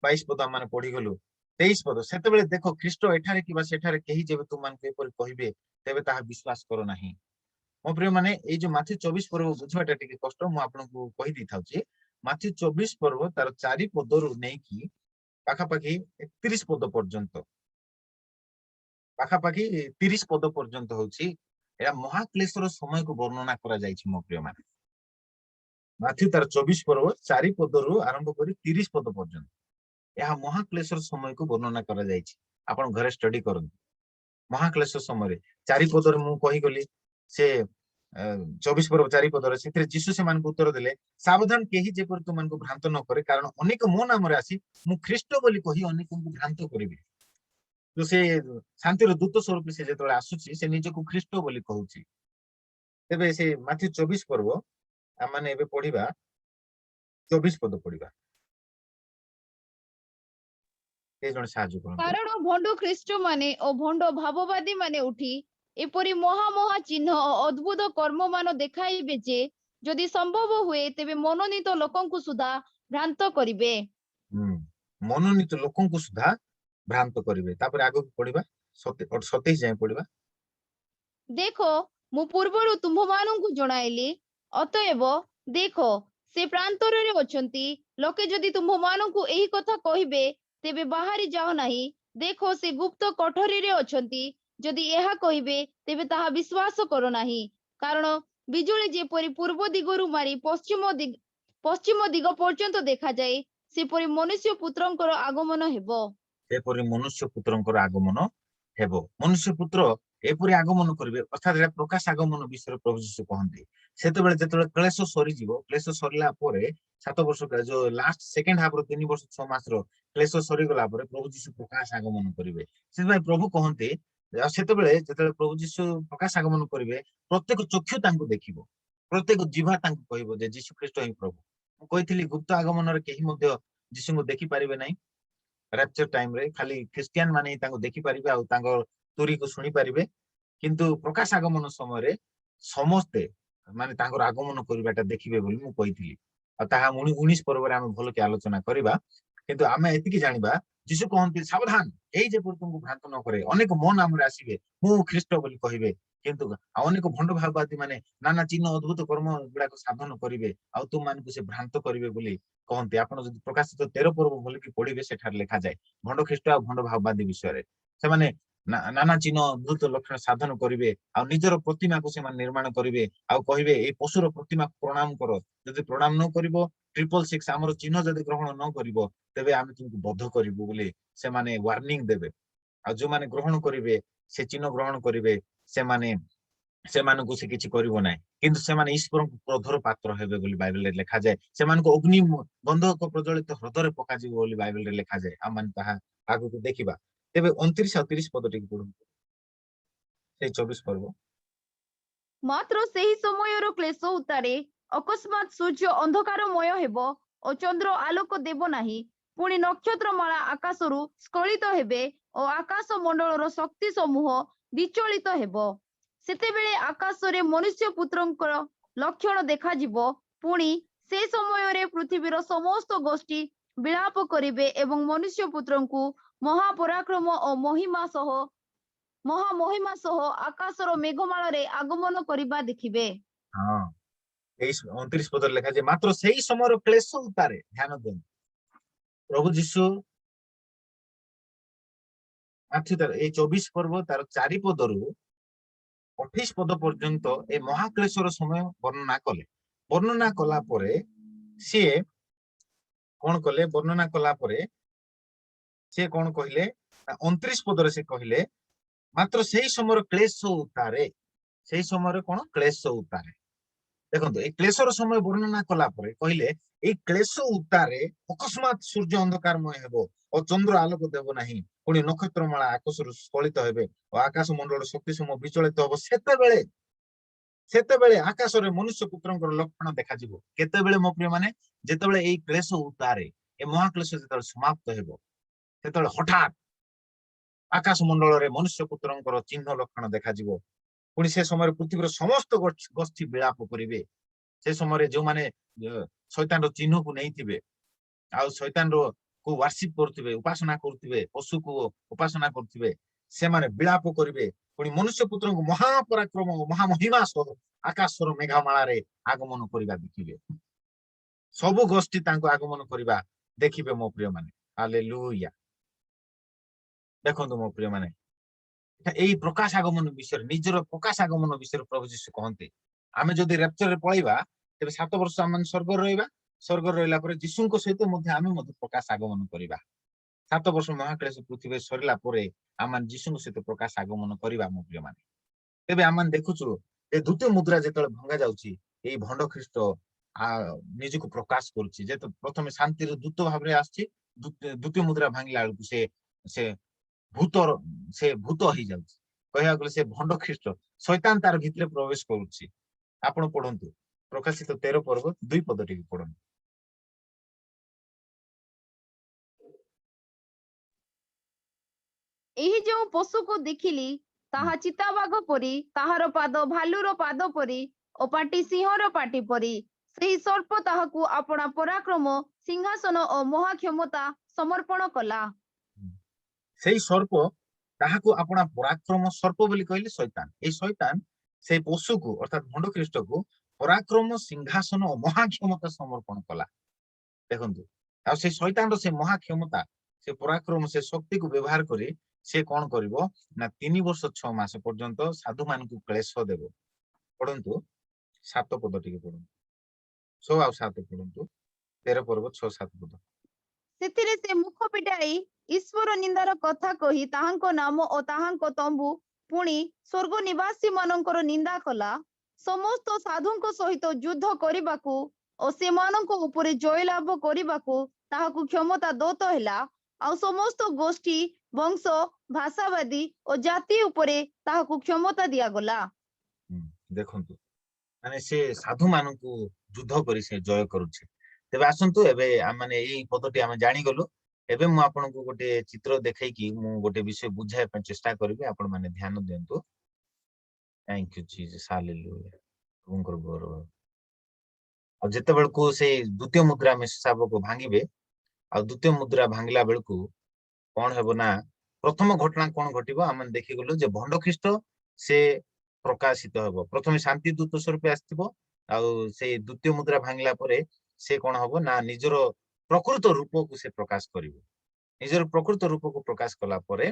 22 ପଦ ଆମେ ପଢିଗଲୁ। 23 ପଦ, ସେତେବେଳେ ଦେଖ ଖ୍ରୀଷ୍ଟ ଏଠାରେ କିମ୍ବା ସେଠାରେ କେହି ଯେବେ ତୁମମାନଙ୍କୁ ଏପରି କହିବେ ତେବେ ତାହା ବିଶ୍ୱାସ କର ନାହିଁ। ମୋ ପ୍ରିୟମାନେ ଏଇ ଯୋଉ ମାଥ୍ୟୁ 24 ପର୍ବ ବୁଝିବାଟା ଟିକେ କଷ୍ଟ, ମୁଁ ଆପଣଙ୍କୁ କହିଦେଇଥାଉଛି। ମାଥ୍ୟୁ 24 ପର୍ବ ତାର 4 ପଦରୁ ନେଇକି ପାଖାପାଖି 31 ପଦ ପର୍ଯ୍ୟନ୍ତ, ପାଖାପାଖି 30 ପଦ ପର୍ଯ୍ୟନ୍ତ ହଉଛି ଏହା ମହାକ୍ଲେଶର ସମୟକୁ ବର୍ଣ୍ଣନା କରାଯାଇଛି ମୋ ପ୍ରିୟମାନେ। ମାଥ୍ୟୁ ତାର 24 ପର୍ବ 4 ପଦରୁ ଆରମ୍ଭ କରି 30 ପଦ ପର୍ଯ୍ୟନ୍ତ ଏହା ମହାକ୍ଲେଶର ସମୟକୁ ବର୍ଣ୍ଣନା କରାଯାଇଛି। ଆପଣ ଘରେ ଷ୍ଟଡି କରନ୍ତୁ। ମହାକ୍ଲେଶ ସମୟରେ 4 ପଦରେ ମୁଁ କହିଗଲି, ସେ 24 ପର୍ବ 4 ପଦରେ ସେଥିରେ ଯୀଶୁ ସେମାନଙ୍କୁ ଉତ୍ତର ଦେଲେ, ସାବଧାନ କେହି ଯେପରି ତୁମମାନଙ୍କୁ ଭ୍ରାନ୍ତ ନ କରେ, କାରଣ ଅନେକ ମୋ ନାମରେ ଆସି ମୁଁ ଖ୍ରୀଷ୍ଟ ବୋଲି କହି ଅନେକଙ୍କୁ ଭ୍ରାନ୍ତ କରିବେ। ତ ସେ ଶାନ୍ତିର ଦୂତ ସ୍ୱରୂପ ସେ ଯେତେବେଳେ ଆସୁଛି ସେ ନିଜକୁ ଖ୍ରୀଷ୍ଟ ବୋଲି କହୁଛି। ତେବେ ସେ ମାଥ୍ୟୁ 24 ପର୍ବ ଆମେ ଏବେ ପଢିବା, 24 ପଦ ପଢିବା। ଏ ଜଣେ ସାହାଯ୍ୟ କରନ୍ତୁ। କାରଣ ଭଣ୍ଡ ଖ୍ରୀଷ୍ଟ ମାନେ ଓ ଭଣ୍ଡ ଭାବବାଦୀ ମାନେ ଉଠି ଏପରି ମହା ଚିହ୍ନ ଓ ଅଦ୍ଭୁତ କର୍ମ ମାନ ଦେଖାଇବେ ଯେ ଯଦି ସମ୍ଭବ ହୁଏ ତେବେ ମନୋନୀତ ଲୋକଙ୍କୁ ସୁଦ୍ଧା ଭ୍ରାନ୍ତ କରିବେ। ମନୋନୀତ ଲୋକଙ୍କୁ ସୁଦ୍ଧା ଭ୍ରାନ୍ତ କରିବେ। ତାପରେ ଆଗକୁ ପଢିବା, 27 ଯାଏଁ ପଢିବା। ଦେଖ ମୁଁ ପୂର୍ବରୁ ତୁମ୍ଭମାନଙ୍କୁ ଜଣାଇଲି, ଅତଏବ ଦେଖ ସେ ପ୍ରାନ୍ତରରେ ଅଛନ୍ତି। ଲୋକେ ଯଦି ତୁମ୍ଭମାନଙ୍କୁ ଏହି କଥା କହିବେ ତେବେ ବାହାରି ଯାଅ ନାହିଁ। ଦେଖ ସେ ଗୁପ୍ତ କୋଠରୀରେ ଅଛନ୍ତି। ଯଦି ଏହା କହିବେ ତେବେ ତାହା ବିଶ୍ୱାସ କର ନାହିଁ। କାରଣ ବିଜୁଳି ଯେପରି ପୂର୍ବ ଦିଗରୁ ମାରି ପଶ୍ଚିମ ଦିଗ ପର୍ଯ୍ୟନ୍ତ ଦେଖାଯାଏ, ସେପରି ମନୁଷ୍ୟ ପୁତ୍ରଙ୍କର ଆଗମନ ହେବ। ସେପରି ମନୁଷ୍ୟ ପୁତ୍ରଙ୍କର ଆଗମନ ହେବ ମନୁଷ୍ୟ ପୁତ୍ର ଏପରି ଆଗମନ କରିବେ ଅର୍ଥାତ୍ ଏଟା ପ୍ରକାଶ ଆଗମନ ବିଷୟରେ ପ୍ରଭୁ ଯୀଶୁ କହନ୍ତି ସେତେବେଳେ ଯେତେବେଳେ କ୍ଲେଶ ସରିଯିବ କ୍ଲେଶ ସରିଲା ପରେ 7 ବର୍ଷ ଯୋଉ ଲାଷ୍ଟ ସେକେଣ୍ଡ ହାଫ୍ ର 3 ବର୍ଷ 6 ମାସର କ୍ଲେଶ ସରିଗଲା ପରେ ପ୍ରଭୁ ଯୀଶୁ ପ୍ରକାଶ ଆଗମନ କରିବେ ସେଥିପାଇଁ ପ୍ରଭୁ କହନ୍ତି ଆଉ ସେତେବେଳେ ଯେତେବେଳେ ପ୍ରଭୁ ଯୀଶୁ ପ୍ରକାଶ ଆଗମନ କରିବେ ପ୍ରତ୍ୟେକ ଚକ୍ଷୁ ତାଙ୍କୁ ଦେଖିବ ପ୍ରତ୍ୟେକ ଜିହ୍ବା ତାଙ୍କୁ କହିବ ଯେ ଯୀଶୁ ଖ୍ରୀଷ୍ଟ ହିଁ ପ୍ରଭୁ ମୁଁ କହିଥିଲି ଗୁପ୍ତ ଆଗମନରେ କେହି ମଧ୍ୟ ଯୀଶୁଙ୍କୁ ଦେଖିପାରିବେ ନାହିଁ ରାପ୍ଚର ଟାଇମରେ ଖାଲି ଖ୍ରୀଷ୍ଟିଆନ ମାନେ ହିଁ ତାଙ୍କୁ ଦେଖିପାରିବେ ଆଉ ତାଙ୍କ ତୁରୀକୁ ଶୁଣିପାରିବେ କିନ୍ତୁ ପ୍ରକାଶ ଆଗମନ ସମୟରେ ସମସ୍ତେ ମାନେ ତାଙ୍କର ଆଗମନ କରିବାଟା ଦେଖିବେ ବୋଲି ମୁଁ କହିଥିଲି ଆଉ ତାହା 19 ପର୍ବରେ ଆମେ ଭଲକି ଆଲୋଚନା କରିବା କିନ୍ତୁ ଆମେ ଏତିକି ଜାଣିବା ଯୀଶୁ କହନ୍ତି ସାବଧାନ ଏଇ ଯେପରି ତୁମକୁ ଭ୍ରାନ୍ତ ନ କରେ ଅନେକ ମୋ ନାମରେ ଆସିବେ ମୁଁ ଖ୍ରୀଷ୍ଟ ବୋଲି କହିବେ କିନ୍ତୁ ଆଉ ଅନେକ ଭଣ୍ଡ ଭାବବାଦୀ ମାନେ ନାନା ଚିହ୍ନ ଅଦ୍ଭୁତ କର୍ମ ଗୁଡାକ ସାଧନ କରିବେ ଆଉ ତୁମମାନଙ୍କୁ ସେ ଭ୍ରାନ୍ତ କରିବେ ବୋଲି କହନ୍ତି ଆପଣ ଯଦି ପ୍ରକାଶିତ 13 ପର୍ବ ଭଲକି ପଢିବେ ସେଠାରେ ଲେଖାଯାଏ ଭଣ୍ଡ ଖ୍ରୀଷ୍ଟ ଆଉ ଭଣ୍ଡ ଭାବବାଦୀ ବିଷୟରେ ସେମାନେ ନାନା ଚିହ୍ନ ଅଦ୍ଭୁତ ଲକ୍ଷଣ ସାଧନ କରିବେ ଆଉ ନିଜର ପ୍ରତିମାକୁ ସେମାନେ ନିର୍ମାଣ କରିବେ ଆଉ କହିବେ ଏଇ ପଶୁର ପ୍ରତିମାକୁ ପ୍ରଣାମ କର ଯଦି ପ୍ରଣାମ ନ କରିବ 666 ଆମର ଚିହ୍ନ ଯଦି ଗ୍ରହଣ ନ କରିବ ତେବେ ଆମେ ତୁମକୁ ବଦ୍ଧ କରିବୁ ବୋଲି ସେମାନେ ୱାର୍ଣ୍ଣିଂ ଦେବେ ଆଉ ଯୋଉମାନେ ଗ୍ରହଣ କରିବେ ସେ ଚିହ୍ନ ଗ୍ରହଣ କରିବେ ସେମାନଙ୍କୁ ସେ କିଛି କରିବ ନାହିଁ କିନ୍ତୁ ସେମାନେ ଈଶ୍ୱରଙ୍କୁ କ୍ରୋଧର ପାତ୍ର ହେବେ ବୋଲି ବାଇବେଲରେ ଲେଖାଯାଏ ସେମାନଙ୍କୁ ଅଗ୍ନି ଗନ୍ଧକ ପ୍ରଜ୍ୱଳିତ ହ୍ରଦରେ ପକାଯିବ ବୋଲି ବାଇବେଲରେ ଲେଖାଯାଏ ଆମେ ତାହା ଆଗକୁ ଦେଖିବା ତେବେ 29 ଆଉ 30 ପଦ ଟିକେ ପଢନ୍ତୁ ସେଇ 24 ପର୍ବ ମାତ୍ର ସେହି ସମୟର କ୍ଲେଶ ଉତ୍ତାରେ ଅକସ୍ମାତ୍ ସୂର୍ଯ୍ୟ ଅନ୍ଧକାରମୟ ହେବ ଓ ଚନ୍ଦ୍ର ଆଲୋକ ଦେବ ନାହିଁ ପୁଣି ନକ୍ଷତ୍ରମାଳା ଆକାଶରୁ ସ୍ଖଳିତ ହେବେ ଓ ଆକାଶ ମଣ୍ଡଳର ଶକ୍ତି ସମୂହ ବିଚଳିତ ହେବ ସେତେବେଳେ ଆକାଶରେ ମନୁଷ୍ୟ ପୁତ୍ରଙ୍କର ଲକ୍ଷଣ ଦେଖାଯିବ ପୁଣି ସେ ସମୟରେ ପୃଥିବୀର ସମସ୍ତ ଗୋଷ୍ଠୀ ବିଳାପ କରିବେ ଏବଂ ମନୁଷ୍ୟ ପୁତ୍ରଙ୍କୁ ମହାପରାକ୍ରମ ଓ ମହିମା ସହ ଆକାଶର ମେଘମାଳରେ ଆଗମନ କରିବା ଦେଖିବେ ହଁ 29 ପଦରେ ଲେଖାଯାଏ ମାତ୍ର ସେଇ ସମୟର କ୍ଲେଶ ଉତ୍ତାରେ ଧ୍ୟାନ ଦିଅନ୍ତୁ ପ୍ରଭୁ ଯୀଶୁ ଏଇ 24 ପର୍ବ ତାର 4 ପଦରୁ 28 ପଦ ପର୍ଯ୍ୟନ୍ତ ଏ ମହାକ୍ଲେଶର ସମୟ ବର୍ଣ୍ଣନା କଲେ ବର୍ଣ୍ଣନା କଲା ପରେ ସିଏ କଣ କଲେ ବର୍ଣ୍ଣନା କଲା ପରେ ସିଏ କଣ କହିଲେ 29 ପଦରେ ସେ କହିଲେ ମାତ୍ର ସେଇ ସମୟର କ୍ଲେଶ ଉତ୍ତାରେ ସେଇ ସମୟରେ କଣ କ୍ଲେଶ ଉତ୍ତାରେ ଦେଖନ୍ତୁ ଏଇ କ୍ଲେଶର ସମୟ ବର୍ଣ୍ଣନା କଲା ପରେ କହିଲେ ଏଇ କ୍ଲେଶ ଉତ୍ତାରେ ଅକସ୍ମାତ ସୂର୍ଯ୍ୟ ଅନ୍ଧକାରମୟ ହେବ ଓ ଚନ୍ଦ୍ର ଆଲୋକ ଦେବ ନାହିଁ ପୁଣି ନକ୍ଷତ୍ରମାଳା ଆକାଶରୁ ସ୍ଖଳିତ ହେବେ ଓ ଆକାଶ ମଣ୍ଡଳର ଶକ୍ତି ସମୂହ ବିଚଳିତ ହବ ସେତେବେଳେ ଆକାଶରେ ମନୁଷ୍ୟ ପୁତ୍ରଙ୍କର ଲକ୍ଷଣ ଦେଖାଯିବ କେତେବେଳେ ମୋ ପ୍ରିୟ ମାନେ ଯେତେବେଳେ ଏଇ କ୍ଲେଶ ଉତ୍ତାରେ ଏ ମହାକ୍ଲେଶ ଯେତେବେଳେ ସମାପ୍ତ ହେବ ସେତେବେଳେ ହଠାତ୍ ଆକାଶ ମଣ୍ଡଳରେ ମନୁଷ୍ୟ ପୁତ୍ରଙ୍କର ଚିହ୍ନ ଲକ୍ଷଣ ଦେଖାଯିବ ପୁଣି ସେ ସମୟରେ ପୃଥିବୀର ସମସ୍ତ ଗୋଷ୍ଠୀ ବିଳାପ କରିବେ ସେ ସମୟରେ ଯୋଉମାନେ ଶୈତାନର ଚିହ୍ନକୁ ନେଇଥିବେ ଆଉ ଶୈତାନର କୁ ୱାର୍ସିପ କରୁଥିବେ ଉପାସନା କରୁଥିବେ ପଶୁକୁ ଉପାସନା କରୁଥିବେ ସେମାନେ ବିଳାପ କରିବେ ପୁଣି ମନୁଷ୍ୟ ପୁତ୍ରଙ୍କୁ ମହାପରାକ୍ରମ ମହାମହିମା ସହ ଆକାଶର ମେଘମାଳାରେ ଆଗମନ କରିବା ଦେଖିବେ ସବୁ ଗୋଷ୍ଠୀ ତାଙ୍କୁ ଆଗମନ କରିବା ଦେଖିବେ ମୋ ପ୍ରିୟ ମାନେ ହାଲେଲୁୟା ଦେଖନ୍ତୁ ମୋ ପ୍ରିୟ ମାନେ ଏଇ ପ୍ରକାଶ ଆଗମନ ବିଷୟରେ ନିଜର ପ୍ରକାଶ ଆଗମନ ବିଷୟରେ ପ୍ରଭୁ ଯୀଶୁ କହନ୍ତି ଆମେ ଯଦି ରେପ୍ଚରରେ ପଳେଇବା ତେବେ 7 ବର୍ଷ ଆମେ ସ୍ୱର୍ଗରେ ରହିବା ସ୍ୱର୍ଗରେ ରହିଲା ପରେ ଯୀଶୁଙ୍କ ସହିତ ମଧ୍ୟ ଆମେ ମଧ୍ୟ ପ୍ରକାଶ ଆଗମନ କରିବା 7 ବର୍ଷ ମହାକ୍ଲେଶ ପୃଥିବୀ ସରିଲା ପରେ ଆମେ ଯୀଶୁଙ୍କ ସହିତ ପ୍ରକାଶ ଆଗମନ କରିବା ମୋ ପ୍ରିୟ ମାନେ ତେବେ ଆମେ ଦେଖୁଛୁ ଏ ଦ୍ୱିତୀୟ ମୁଦ୍ରା ଯେତେବେଳେ ଭଙ୍ଗା ଯାଉଛି ଏଇ ଭଣ୍ଡ ଖ୍ରୀଷ୍ଟ ନିଜକୁ ପ୍ରକାଶ କରୁଛି ଯେହେତୁ ପ୍ରଥମେ ଶାନ୍ତିର ଦୂତ ଭାବରେ ଆସିଛି ଦ୍ୱିତୀୟ ମୁଦ୍ରା ଭାଙ୍ଗିଲା ବେଳକୁ ସେ ଭୂତ ହେଇଯାଉଛି କହିବାକୁ ଗଲେ ସେ ଭଣ୍ଡ ଖ୍ରୀଷ୍ଟ ଶୈତାନ ତାର ଭିତରେ ପ୍ରବେଶ କରୁଛି ଆପଣ ପଢନ୍ତୁ ପ୍ରକାଶିତ 13 ପର୍ବ 2 ପଦ ଟିକେ ପଢନ୍ତୁ ଏହି ଯେଉଁ ପଶୁକୁ ଦେଖିଲି ତାହା ଚିତାବାଘ ପରି ତାହାର ପାଦ ଭାଲୁର ପାଦ ପରି ଓ ପାଟି ସିଂହର ପାଟି ପରି ସେହି ସର୍ପ ତାହାକୁ ଆପଣା ପରାକ୍ରମ ସିଂହାସନ ଓ ମହାକ୍ଷମତା ସମର୍ପଣ କଲା ସେଇ ସର୍ପ ତାହାକୁ ଆପଣା ପରାକ୍ରମ ସର୍ପ ବୋଲି କହିଲେ ଶୈତାନ ଏଇ ଶୈତାନ ସେଇ ପଶୁକୁ ଅର୍ଥାତ ଭଣ୍ଡ ଖ୍ରୀଷ୍ଟକୁ ପରାକ୍ରମ ସିଂହାସନ ଓ ମହାକ୍ଷମତା ସମର୍ପଣ କଲା ଦେଖନ୍ତୁ ଆଉ ସେ ଶୈତାନର ସେ ମହାକ୍ଷମତା ସେ ପରାକ୍ରମ ସେ ଶକ୍ତିକୁ ବ୍ୟବହାର କରି ସେ କଣ କରିବ ନା 3 ବର୍ଷ 6 ମାସ ପର୍ଯ୍ୟନ୍ତ ସାଧୁ ମାନଙ୍କୁ କ୍ଲେଶ ଦେବ ପଢନ୍ତୁ 7 ପଦ ଟିକେ ପଢନ୍ତୁ 6 ଆଉ 7 ପଢନ୍ତୁ 13 ପର୍ବ 6-7 ପଦ ସେଥିରେ ସେ ମୁଖ ପିଟାଇ ईश्वर निंदार कथा कही ताहांको नाम ओ ताहांको तंबू पुणी स्वर्ग निवासी मानकर निंदा कला समस्त साधुंको सहित युद्ध करिबाकू ओ सेमानंको उपरे जय लाभ करिबाकू ताहाकू क्षमता दत्त हैला आ समस्त गोष्ठी वंश भाषावादी और जाति उपरे ताहाकू क्षमता दिया गला। देखंतु माने से साधु मानकू युद्ध करी से जय करूछे। तेबे आसंतु एबे माने एई पदटी आमे जानि गलु। एबे मु आपनकू गोटे चित्र देखै कि मु गोटे विषय बुझाय पे चेष्टा करबी आपण माने ध्यान देंतु। थैंक यू जीसस हालेलुया उनकर गोर आ जते बेलकू से द्वितीय मुद्रा में हिसाब को भांगिबे आ द्वितीय मुद्रा भांगला बेलकू कोन हेबो ना प्रथम घटना कोन घटिबो आमन देखि गलु जे भंड ख्रीष्ट से प्रकाशित हेबो। प्रथम शांति दूत स्वरूप आस्तिबो आ से द्वितीय मुद्रा भांगला परे से कोन हेबो ना निजर प्रकृत रूप को से प्रकाश करिवो। निजर प्रकृत रूप को प्रकाश कला परे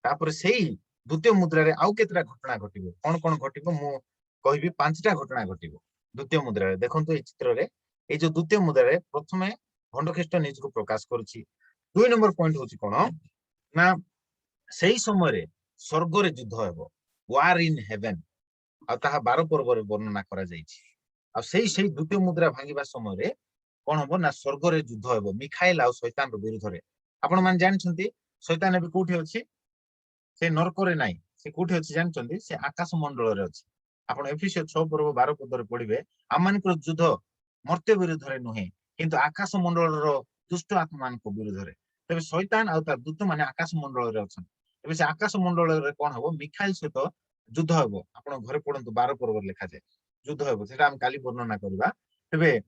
तापर सेही द्वितीय मुद्रा रे आउ केतरा घटना घटिबो कोन घटिबो मु कहबी पांचटा घटना घटिबो द्वितीय मुद्रा रे। देखंतु ए चित्र रे ए जो द्वितीय मुद्रा रे प्रथमे भंड ख्रीष्ट निज को प्रकाश करूची। 2 नंबर पॉइंट होची कोन ना सेही समय रे स्वर्ग रे युद्ध हेबो वार इन हेवन आ ताहा 12 पर्व रे वर्णना करा जाईछि। आ सेही द्वितीय मुद्रा भांगिबा समय रे कोन हबो ना स्वर्ग रे युद्ध हेबो मिखाइल आ शैतान रो विरुद्ध रे। आपण मान जानछंती शैतान एबे कोठी अछि से नरक रे नाही से कोठी अछि जानछंती से आकाश मंडल रे अछि। आपण एफिसियस 6 पर्व 12 पद रे पढिबे आमानकर युद्ध मर्त्य विरुद्ध रे नहे किंतु आकाश मंडल रो दुष्ट आत्मा को विरुद्ध रे। तबे शैतान आ तार दूत माने आकाश मंडल रे अछन। एबे से आकाश मंडल रे कोन हबो मिखाइल सहित युद्ध हबो। आपण घरे पढंतु 12 पर्व रे लिखा जाय युद्ध हबो सेटा हम काली वर्णना करबा। तबे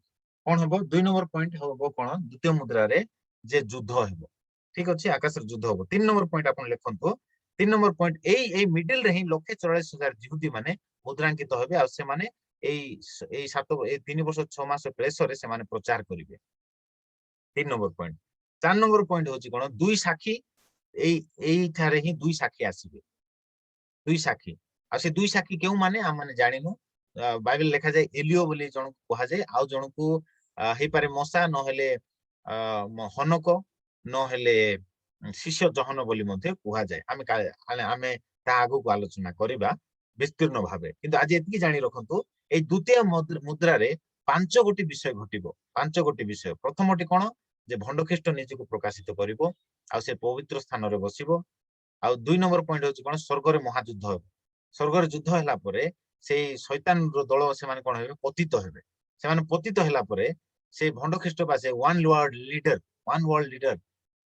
कोन हबो 2 नंबर पॉइंट हबो कोन द्वितीय मुद्रा रे जे युद्ध हबो ठीक अछि आकाश रे युद्ध हबो। 3 नंबर पॉइंट आपण लिखंतु 3 नंबर पॉइंट एई मिडिल रे ही 144,000 यहूदी माने मुद्रांकित हेबे आ से माने एई 3 वर्ष 6 मास प्रेसर रे से माने प्रचार करिवे। 3 नंबर पॉइंट 4 नंबर पॉइंट होची कोन दुई साखी एई थारे ही दुई साखी आसीबे। दुई साखी आ से दुई साखी केउ माने हम माने जानिनु बाइबल लिखा जाय एलियो बोली जण को कहा जाय आ जण को हेई पारे मसा न हेले हनक न हेले शिष्य जहन बोली मध्ये कहा जाय। आमे ता आगु को आलोचना करिबा विस्तीर्ण भावे किंतु आज एतकी जानि रखंतु ए द्वितीय मुद्रा रे 5 गोटी विषय घटिबो। 5 गोटी विषय प्रथमटी कोन जे भंड ख्रीष्ट निज को प्रकाशित करिवो आ से पवित्र स्थान रे बसिबो। आ 2 नंबर पॉइंट होची कोन स्वर्ग रे महायुद्ध हेबो। स्वर्ग रे युद्ध हैला परे से शैतान रो दल से माने कोन हेबे पतित हेबे। से माने पतित हैला परे से भंड ख्रीष्ट पासे वन वर्ल्ड लीडर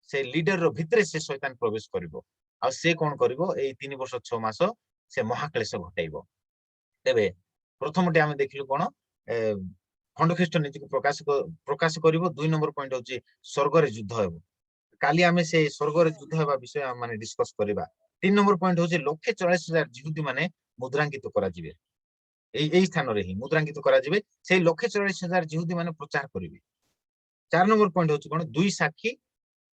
से लीडर रो भितरे से शैतान प्रवेश करिवो आ से कोन करिवो ए 3 वर्ष 6 मास से महाक्लेश घटाइबो। तेबे प्रथमटे आमे देखिलु कोन भंड ख्रीष्ट निज को प्रकाश करिवो। 2 नंबर पॉइंट होची स्वर्ग रे युद्ध हेबो। काली आमे से स्वर्ग रे युद्ध हेबा विषय माने डिस्कस करिबा। 3 नंबर पॉइंट होची 144,000 यहूदी माने मुद्रांकित करा जिवे। एई स्थान रे ही मुद्रांकित करा जिवे से 144,000 यहूदी माने प्रचार करिवे। 4 नंबर पॉइंट होची कोन दुई साखी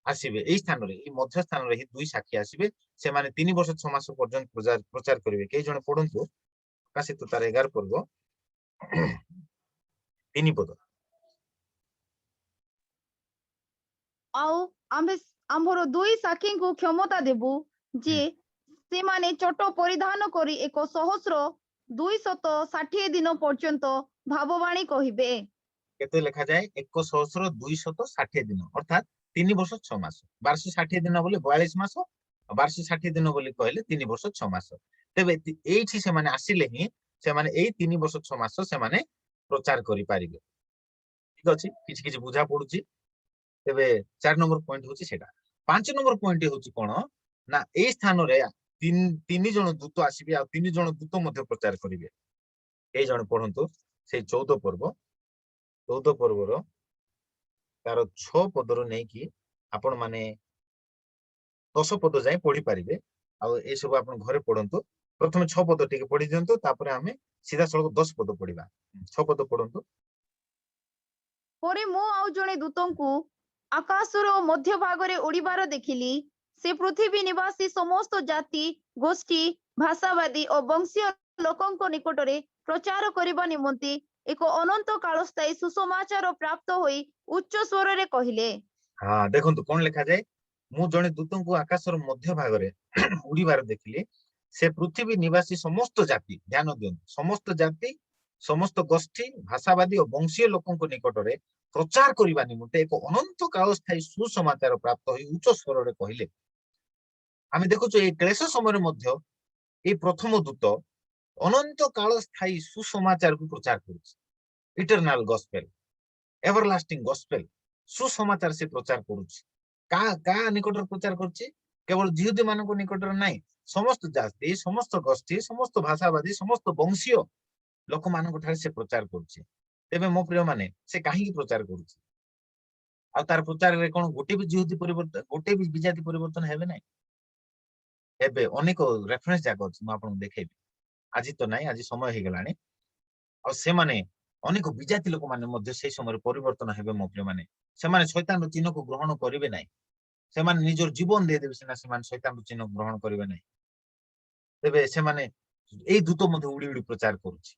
आसीबे। एई स्थान रे एई मध्य स्थान रे ही दुई साखी आसीबे से माने 3 वर्ष 6 मास पर्यंत प्रचार करिवे। के जण पढंतु प्रकाशित तार 11 पर्व 3 पद आउ आम्भे आम्भर दुई साखी को क्षमता देबु जे से माने चट परिधान करी 1,260 दिन पर्यंत भाववाणी कहिबे। केते लेखा जाय 1,260 दिन अर्थात 3 वर्ष 6 मास 1260 दिन बोले 42 मास 1260 दिन बोली कहले 3 वर्ष 6 मास। तेबे एठी से माने आसिले ही से माने एई 3 वर्ष 6 मास से माने प्रचार करि पारिबे। ठीक अछि किछ किछ बुझा पडुची। तेबे 4 नंबर पॉइंट होची सेटा। 5 नंबर पॉइंट होची कोन ना एई स्थान रे तीन जण दूत आसीबे आ 3 जण दूत मध्ये प्रचार करिवे। एई जण पढंतु से 14 पर्व रो तार 6 पद रो नै कि आपण माने 10 पद जाय पढि पारिबे आ ए सब आपण घरे पढंतु। प्रथम 6 पद टिके पढि दियंतु तापरे हमें सीधा सळक 10 पद पढिबा। 6 पद पढंतु। परे मो आउ जणे दूतंकु आकाशर मध्य भाग रे उड़ीबार देखिली। से पृथ्वी निवासी समस्त जाति गोष्ठी भाषावादी और वंशीय लोकंको निकटरे प्रचार करिबा निमंते एक अनंत कालस्थायी सुसमाचार प्राप्त होई उच्च स्वर रे कहिले। हां देखंतु कोन लेखा जाय ମୁଁ ଜଣେ ଦୂତଙ୍କୁ ଆକାଶର ମଧ୍ୟ ଭାଗରେ ଉଡିବାର ଦେଖିଲି। ସେ ପୃଥିବୀ ନିବାସୀ ସମସ୍ତ ଜାତି, ଧ୍ୟାନ ଦିଅନ୍ତୁ, ସମସ୍ତ ଜାତି, ସମସ୍ତ ଗୋଷ୍ଠୀ, ଭାଷାବାଦୀ ଓ ବଂଶୀୟ ଲୋକଙ୍କ ନିକଟରେ ପ୍ରଚାର କରିବା ନିମନ୍ତେ ଏକ ଅନନ୍ତ କାଳ ସ୍ଥାୟୀ ସୁସମାଚାର ପ୍ରାପ୍ତ ହୋଇ ଉଚ୍ଚ ସ୍ୱରରେ କହିଲେ। ଆମେ ଦେଖୁଛୁ ଏଇ କ୍ଲେଶ ସମୟରେ ମଧ୍ୟ ଏଇ ପ୍ରଥମ ଦୂତ ଅନନ୍ତ କାଳ ସ୍ଥାୟୀ ସୁସମାଚାରକୁ ପ୍ରଚାର କରୁଛି। ଇଟରନାଲ ଗସ୍ପେଲ, ଏଭରଲାଷ୍ଟିଂ ଗସ୍ପେଲ, ସୁସମାଚାର ସେ ପ୍ରଚାର କରୁଛି। କାହା ନିକଟରେ ପ୍ରଚାର କରୁଛି? କେବଳ ଜିହୁଦୀ ମାନଙ୍କ ନିକଟରେ ନାହିଁ, ସମସ୍ତ ଜାତି, ସମସ୍ତ ଗୋଷ୍ଠୀ, ସମସ୍ତ ଭାଷାବାଦୀ, ସମସ୍ତ ବଂଶୀୟ ଲୋକମାନଙ୍କ ଠାରେ ସେ ପ୍ରଚାର କରୁଛି। ତେବେ ମୋ ପ୍ରିୟ ମାନେ, ସେ କାହିଁକି ପ୍ରଚାର କରୁଛି? ଆଉ ତାର ପ୍ରଚାରରେ କଣ ଗୋଟେ ବି ଜିହୁଦୀ ପରିବର୍ତ୍ତନ, ଗୋଟେ ବି ବିଜାତି ପରିବର୍ତ୍ତନ ହେବେ ନାହିଁ? ଏବେ ଅନେକ ରେଫରେନ୍ସ ଯାକ ଅଛି, ମୁଁ ଆପଣଙ୍କୁ ଦେଖେଇବି। ଆଜି ତ ନାହିଁ, ଆଜି ସମୟ ହେଇଗଲାଣି। ଆଉ ସେମାନେ ଅନେକ ବିଜାତି ଲୋକମାନେ ମଧ୍ୟ ସେଇ ସମୟରେ ପରିବର୍ତ୍ତନ ହେବେ ମୋ ପ୍ରିୟ ମାନେ। ସେମାନେ ଶୈତାନର ଚିହ୍ନକୁ ଗ୍ରହଣ କରିବେ ନାହିଁ। ସେମାନେ ନିଜର ଜୀବନ ଦେଇଦେବେ ସିନା, ସେମାନେ ଶୈତାନର ଚିହ୍ନ ଗ୍ରହଣ କରିବେ ନାହିଁ। ତେବେ ସେମାନେ ଏଇ ଦୂତ ମଧ୍ୟ ଉଡି ଉଡି ପ୍ରଚାର କରୁଛି।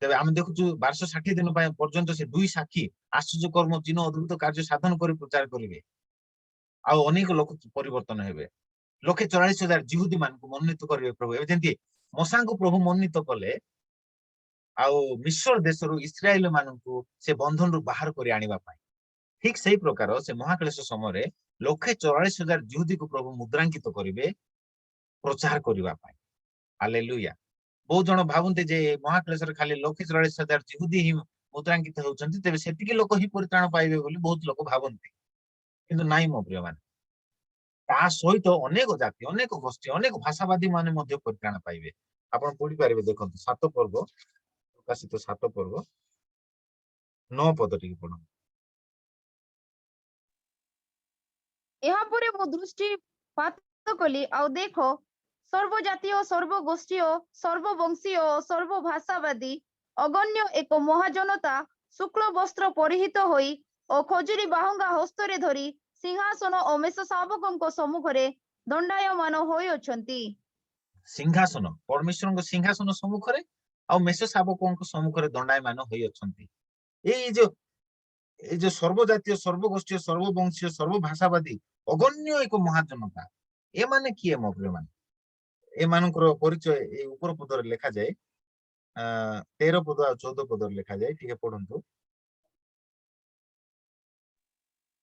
ତେବେ ଆମେ ଦେଖୁଛୁ 1260 ଦିନ ପାଇଁ ପର୍ଯ୍ୟନ୍ତ ସେ ଦୁଇ ସାକ୍ଷୀ ଆଶ୍ଚର୍ଯ୍ୟ କର୍ମ ଚିହ୍ନ ଅଦ୍ଭୁତ କାର୍ଯ୍ୟ ସାଧନ କରି ପ୍ରଚାର କରିବେ। ଆଉ ଅନେକ ଲୋକ ପରିବର୍ତ୍ତନ ହେବେ। 1,40,000 ଜିହୁଦୀ ମାନଙ୍କୁ ମନୋନୀତ କରିବେ ପ୍ରଭୁ। ଏବେ ଯେମିତି ମଶାଙ୍କୁ ପ୍ରଭୁ ମନୋନୀତ କଲେ, ଆଉ ମିଶ୍ର ଦେଶରୁ ଇସ୍ରାଏଲ ମାନଙ୍କୁ ସେ ବନ୍ଧନରୁ ବାହାର କରି ଆଣିବା ପାଇଁ, ଠିକ ସେଇ ପ୍ରକାର ସେ ମହାକ୍ଲେଶ ସମୟରେ 1,44,000 ଜିହୁଦୀକୁ ପ୍ରଭୁ ମୁଦ୍ରାଙ୍କିତ କରିବେ ପ୍ରଚାର କରିବା ପାଇଁ। ହାଲେଲୁୟା। ବହୁତ ଜଣ ଭାବନ୍ତି ଯେ ମହାକ୍ଲେଶରେ ଖାଲି 1,44,000 ଜିହୁଦୀ ହିଁ ମୁଦ୍ରାଙ୍କିତ ହେଉଛନ୍ତି, ତେବେ ସେତିକି ଲୋକ ହିଁ ପରିତ୍ରାଣ ପାଇବେ ବୋଲି ବହୁତ ଲୋକ ଭାବନ୍ତି। କିନ୍ତୁ ନାଇଁ ମୋ ପ୍ରିୟ ମାନେ, ତା ସହିତ ଅନେକ ଜାତି, ଅନେକ ଗୋଷ୍ଠୀ, ଅନେକ ଭାଷାବାଦୀ ମାନେ ମଧ୍ୟ ପରିତ୍ରାଣ ପାଇବେ। ଆପଣ ପଢିପାରିବେ, ଦେଖନ୍ତୁ 7 ପର୍ବ, ପ୍ରକାଶିତ 7 ପର୍ବ 9 ପଦ ଟିକେ ପଢନ୍ତୁ। ଏହାପରେ ମୁଁ ଦୃଷ୍ଟିପାତ କଲି, ଆଉ ଦେଖ, ସର୍ବଜାତୀୟ, ସର୍ବଗୋଷ୍ଠୀୟ, ସର୍ବବଂଶୀୟ, ସର୍ବଭାଷାବାଦୀ ଅଗଣ୍ୟ ଏକ ମହାଜନତା ଶୁକ୍ଳ ବସ୍ତ୍ର ପରିହିତ ହୋଇ ଓ ଖଜୁରୀ ବାହୁଙ୍ଗା ହସ୍ତରେ ଧରି ସିଂହାସନ ଓ ମେଷ ଶାବକଙ୍କ ସମ୍ମୁଖରେ ଦଣ୍ଡାୟମାନ ହୋଇଅଛନ୍ତି। ସିଂହାସନ, ପରମେଶ୍ୱରଙ୍କ ସିଂହାସନ ସମ୍ମୁଖରେ ଆଉ ମେଷ ଶାବକଙ୍କ ସମ୍ମୁଖରେ ଦଣ୍ଡାୟମାନ ହୋଇଅଛନ୍ତି। ଏଇ ଯୋଉ ସର୍ବଜାତୀୟ, ସର୍ବଗୋଷ୍ଠୀୟ, ସର୍ବବଂଶୀୟ, ସର୍ବଭାଷାବାଦୀ ଅଗଣ୍ୟ ଏକ ମହାଜନତା, ଏମାନେ କିଏ ମୋ ପ୍ରିୟ ମାନେ? ଏମାନଙ୍କର ପରିଚୟ ଏଇ ଉପର ପଦରେ ଲେଖାଯାଏ, 13 ପଦ ଆଉ 14 ପଦରେ ଲେଖାଯାଏ। ଟିକେ ପଢନ୍ତୁ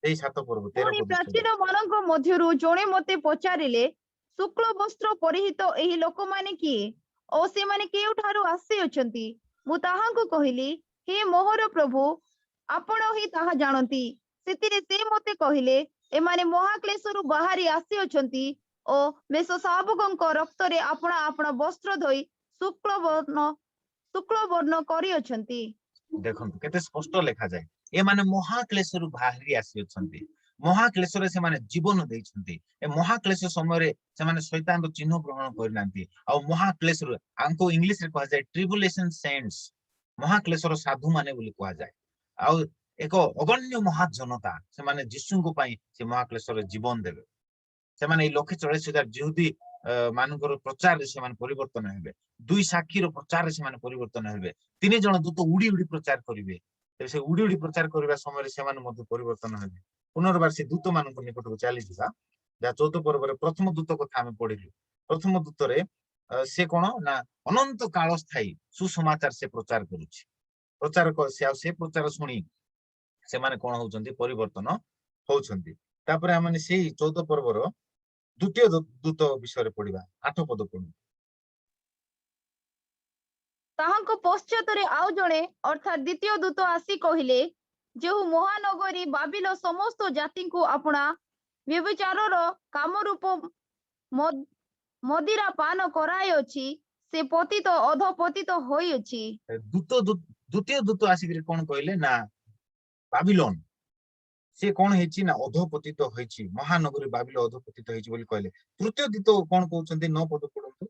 ଏଇ 7 ପର୍ବ 13 ପୁଣି ପଦ। ପ୍ରାଚୀନ ମାନଙ୍କ ମଧ୍ୟରୁ ଜଣେ ମତେ ପଚାରିଲେ, ଶୁକ୍ଳ ବସ୍ତ୍ର ପରିହିତ ଏହି ଲୋକମାନେ କିଏ ଓ ସେମାନେ କେଉଁଠାରୁ ଆସିଅଛନ୍ତି? ମୁଁ ତାହାଙ୍କୁ କହିଲି, ହେ ମୋହର ପ୍ରଭୁ, ଆପଣ ହିଁ ତାହା ଜାଣନ୍ତି। ସେଥିରେ ସେ ମତେ କହିଲେ, ଏମାନେ ମହାକ୍ଲେଶରୁ ବାହାରି ଆସିଅଛନ୍ତି ଓ ମେଷ ଶାବକଙ୍କ ରକ୍ତରେ ଆପଣା ଆପଣା ବସ୍ତ୍ର ଧୋଇ ଶୁକ୍ଳ ବର୍ଣ୍ଣ କରିଅଛନ୍ତି। ଦେଖନ୍ତୁ କେତେ ସ୍ପଷ୍ଟ ଲେଖାଯାଏ, ଏମାନେ ମହାକ୍ଲେଶରୁ ବାହାରି ଆସିଅଛନ୍ତି। ମହାକ୍ଲେଶରେ ସେମାନେ ଜୀବନ ଦେଇଛନ୍ତି। ଏ ମହାକ୍ଲେଶ ସମୟରେ ସେମାନେ ଶୈତାନର ଚିହ୍ନ ଗ୍ରହଣ କରିନାହାନ୍ତି। ଆଉ ମହାକ୍ଲେଶରୁ, ଆଙ୍କୁ ଇଂଲିଶରେ କୁହାଯାଏ ଟ୍ରିବୁଲେସନ ସେଣ୍ଟସ୍, ମହାକ୍ଲେଶର ସାଧୁ ମାନେ ବୋଲି କୁହାଯାଏ। ଆଉ ଏକ ଅଗଣ୍ୟ ମହାଜନତା, ସେମାନେ ଯୀଶୁଙ୍କ ପାଇଁ ସେ ମହାକ୍ଲେଶରେ ଜୀବନ ଦେବେ। ସେମାନେ ଏଇ 1,40,000 ଜିହୁଦୀ ମାନଙ୍କର ପ୍ରଚାରରେ ସେମାନେ ପରିବର୍ତ୍ତନ ହେବେ। ଦୁଇ ସାକ୍ଷୀର ପ୍ରଚାରରେ ସେମାନେ ପରିବର୍ତ୍ତନ ହେବେ। 3 ଜଣ ଦୂତ ଉଡି ଉଡି ପ୍ରଚାର କରିବେ। ସେ ଉଡି ଉଡି ପ୍ରଚାର କରିବା ସମୟରେ ସେମାନେ ମଧ୍ୟ ପରିବର୍ତ୍ତନ ହେବେ। ପୁନର୍ବାର ସେ ଦୂତ ମାନଙ୍କ ନିକଟକୁ ଚାଲିଯିବା, ଯାହା 14 ପର୍ବରେ ପ୍ରଥମ ଦୂତ କଥା ଆମେ ପଢିଲୁ। ପ୍ରଥମ ଦୂତରେ ସେ କଣ ନା ଅନନ୍ତ କାଳ ସ୍ଥାୟୀ ସୁସମାଚାର ସେ ପ୍ରଚାର କରୁଛି। ସେ ପ୍ରଚାର ଶୁଣି ସେମାନେ କଣ ହଉଛନ୍ତି? ପରିବର୍ତ୍ତନ ହଉଛନ୍ତି। ତାପରେ ଆମେ ସେଇ 14 ପର୍ବର ଦ୍ୱିତୀୟ ଦୂତ ବିଷୟରେ ପଢିବା। 8 ପଦ ପଢୁ। ତାହାଙ୍କ ପଶ୍ଚାତରେ ଆଉ ଜଣେ ଅର୍ଥାତ୍ ଦ୍ୱିତୀୟ ଦୂତ ଆସି କହିଲେ, ଯେଉଁ ମହାନଗରୀ ବାବିଲ ସମସ୍ତ ଜାତିଙ୍କୁ ଆପଣା ବ୍ୟଭିଚାରର କାମରୂପ ମଦିରା ପାନ କରାଇଅଛି, ସେ ପତିତ ଅଧପତିତ ହୋଇଅଛି। ଦ୍ୱିତୀୟ ଦୂତ ଆସିକିରି କଣ କହିଲେ ନା ବାବିଲୋନ ସେ କଣ ହେଇଛି ନା ଅଧପତିତ ହେଇଛି, ମହାନଗରୀ ବାବିଲ ଅଧପତିତ ହେଇଛି ବୋଲି କହିଲେ। ତୃତୀୟ ଦୂତ କଣ କହୁଛନ୍ତି? 9 ପଦ ପଢନ୍ତୁ।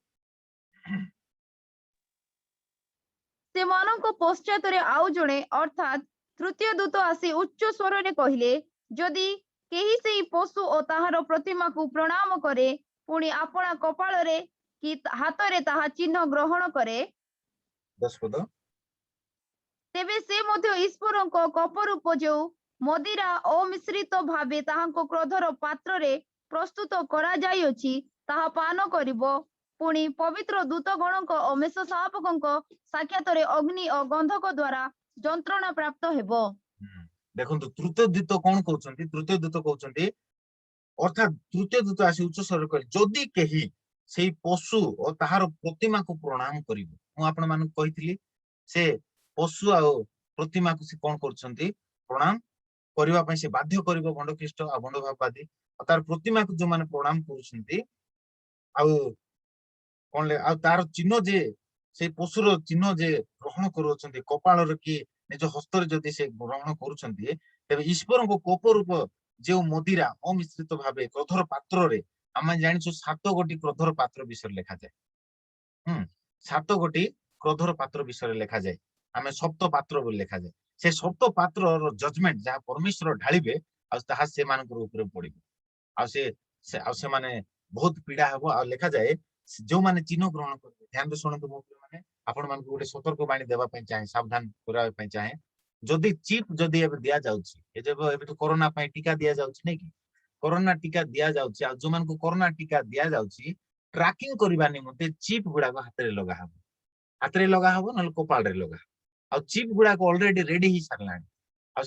ସେମାନଙ୍କ ପଶ୍ଚାତରେ ଆଉ ଜଣେ ଅର୍ଥାତ୍ ତୃତୀୟ ଦୂତ ଆସି ଉଚ୍ଚ ସ୍ୱରରେ କହିଲେ, ଯଦି କେହି ସେଇ ପଶୁ ଓ ତାହାର ପ୍ରତିମାକୁ ପ୍ରଣାମ କରେ, ପୁଣି ଆପଣା କପାଳରେ କି ହାତରେ ତାହା ଚିହ୍ନ ଗ୍ରହଣ କରେ, 10 ପଦ, ତେବେ ସେ ମଧ୍ୟ ଈଶ୍ୱରଙ୍କ କୋପରୂପ ଯେଉଁ ମଦିରା ଅମିଶ୍ରିତ ଭାବେ ତାହାଙ୍କ କ୍ରୋଧର ପାତ୍ରରେ ପ୍ରସ୍ତୁତ କରାଯାଇଅଛି ତାହା ପାନ କରିବ। ପୁଣି ପବିତ୍ର ଦୂତଗଣଙ୍କ ଓ ମେଷଶାବକଙ୍କ ସାକ୍ଷାତରେ ଅଗ୍ନି ଓ ଗନ୍ଧକ ଦ୍ୱାରା ଯନ୍ତ୍ରଣା ପ୍ରାପ୍ତ ହେବ। ଦେଖନ୍ତୁ ତୃତୀୟ ଦୂତ କଣ କହୁଛନ୍ତି? ତୃତୀୟ ଦୂତ କହୁଛନ୍ତି ଅର୍ଥାତ୍ ତୃତୀୟ ଦୂତ ଆସି ଉଚ୍ଚ ସ୍ୱରରେ କହିଲେ ଯଦି କେହି ସେଇ ପଶୁ ଓ ତାହାର ପ୍ରତିମାକୁ ପ୍ରଣାମ କରିବ। ମୁଁ ଆପଣ ମାନଙ୍କୁ କହିଥିଲି ସେ ପଶୁ ଆଉ ପ୍ରତିମାକୁ ସେ କଣ କରୁଛନ୍ତି? ପ୍ରଣାମ କରିବା ପାଇଁ ସେ ବାଧ୍ୟ କରିବ ଭଣ୍ଡ ଖ୍ରୀଷ୍ଟ ଆଉ ଭଣ୍ଡ ଭାବବାଦୀ। ଆଉ ତାର ପ୍ରତିମାକୁ ଯୋଉମାନେ ପ୍ରଣାମ କରୁଛନ୍ତି ଆଉ କଣ ଆଉ ତାର ଚିହ୍ନ ଯେ ସେଇ ପଶୁର ଚିହ୍ନ ଯେ ଗ୍ରହଣ କରୁଅଛନ୍ତି କପାଳରେ କି ନିଜ ହସ୍ତରେ ଯଦି ସେ ଗ୍ରହଣ କରୁଛନ୍ତି, ତେବେ ଈଶ୍ୱରଙ୍କ କୋପ ରୂପ ଯେଉଁ ମଦିରା ଅମିଶ୍ରିତ ଭାବେ କ୍ରୋଧର ପାତ୍ରରେ, ଆମେ ଜାଣିଛୁ 7 ଗୋଟି କ୍ରୋଧର ପାତ୍ର ବିଷୟରେ ଲେଖାଯାଏ। 7 ଗୋଟି କ୍ରୋଧର ପାତ୍ର ବିଷୟରେ ଲେଖାଯାଏ। ଆମେ ସପ୍ତ ପାତ୍ର ବୋଲି ଲେଖାଯାଏ। ସେ ସପ୍ତ ପାତ୍ରର ଜଜମେଣ୍ଟ ଯାହା ପରମେଶ୍ୱର ଢାଳିବେ ଆଉ ତାହା ସେମାନଙ୍କର ଉପରେ ପଡିବ। ଆଉ ଆଉ ସେମାନେ ବହୁତ ପୀଡା ହବ। ଆଉ ଲେଖାଯାଏ ଯୋଉମାନେ ଚିହ୍ନ ଗ୍ରହଣ କରିବେ, ଧ୍ୟାନ ଶୁଣନ୍ତୁ ମୋ ମାନେ ଆପଣ ମାନଙ୍କୁ ଗୋଟେ ସତର୍କ ବାଣୀ ଦେବା ପାଇଁ ଚାହେଁ, ସାବଧାନ କରିବା ପାଇଁ ଚାହେଁ। ଯଦି ଚିପ୍ ଯଦି ଏବେ ଦିଆଯାଉଛି, ଏବେ ତ କରୋନା ପାଇଁ ଟୀକା ଦିଆଯାଉଛି ନାଇଁ କି? କରୋନା ଟୀକା ଦିଆଯାଉଛି ଆଉ ଯୋଉମାନଙ୍କୁ କରୋନା ଟୀକା ଦିଆଯାଉଛି ଟ୍ରାକିଂ କରିବା ନିମନ୍ତେ ଚିପ୍ ଗୁଡାକ ହାତରେ ଲଗା ହବ। ହାତରେ ଲଗା ହବ ନହେଲେ କପାଳରେ ଲଗା ହବ। ଆଉ ଚିପ୍ ଗୁଡାକ ଅଲରେଡି ରେଡି ହେଇ ସାରିଲାଣି। ଆଉ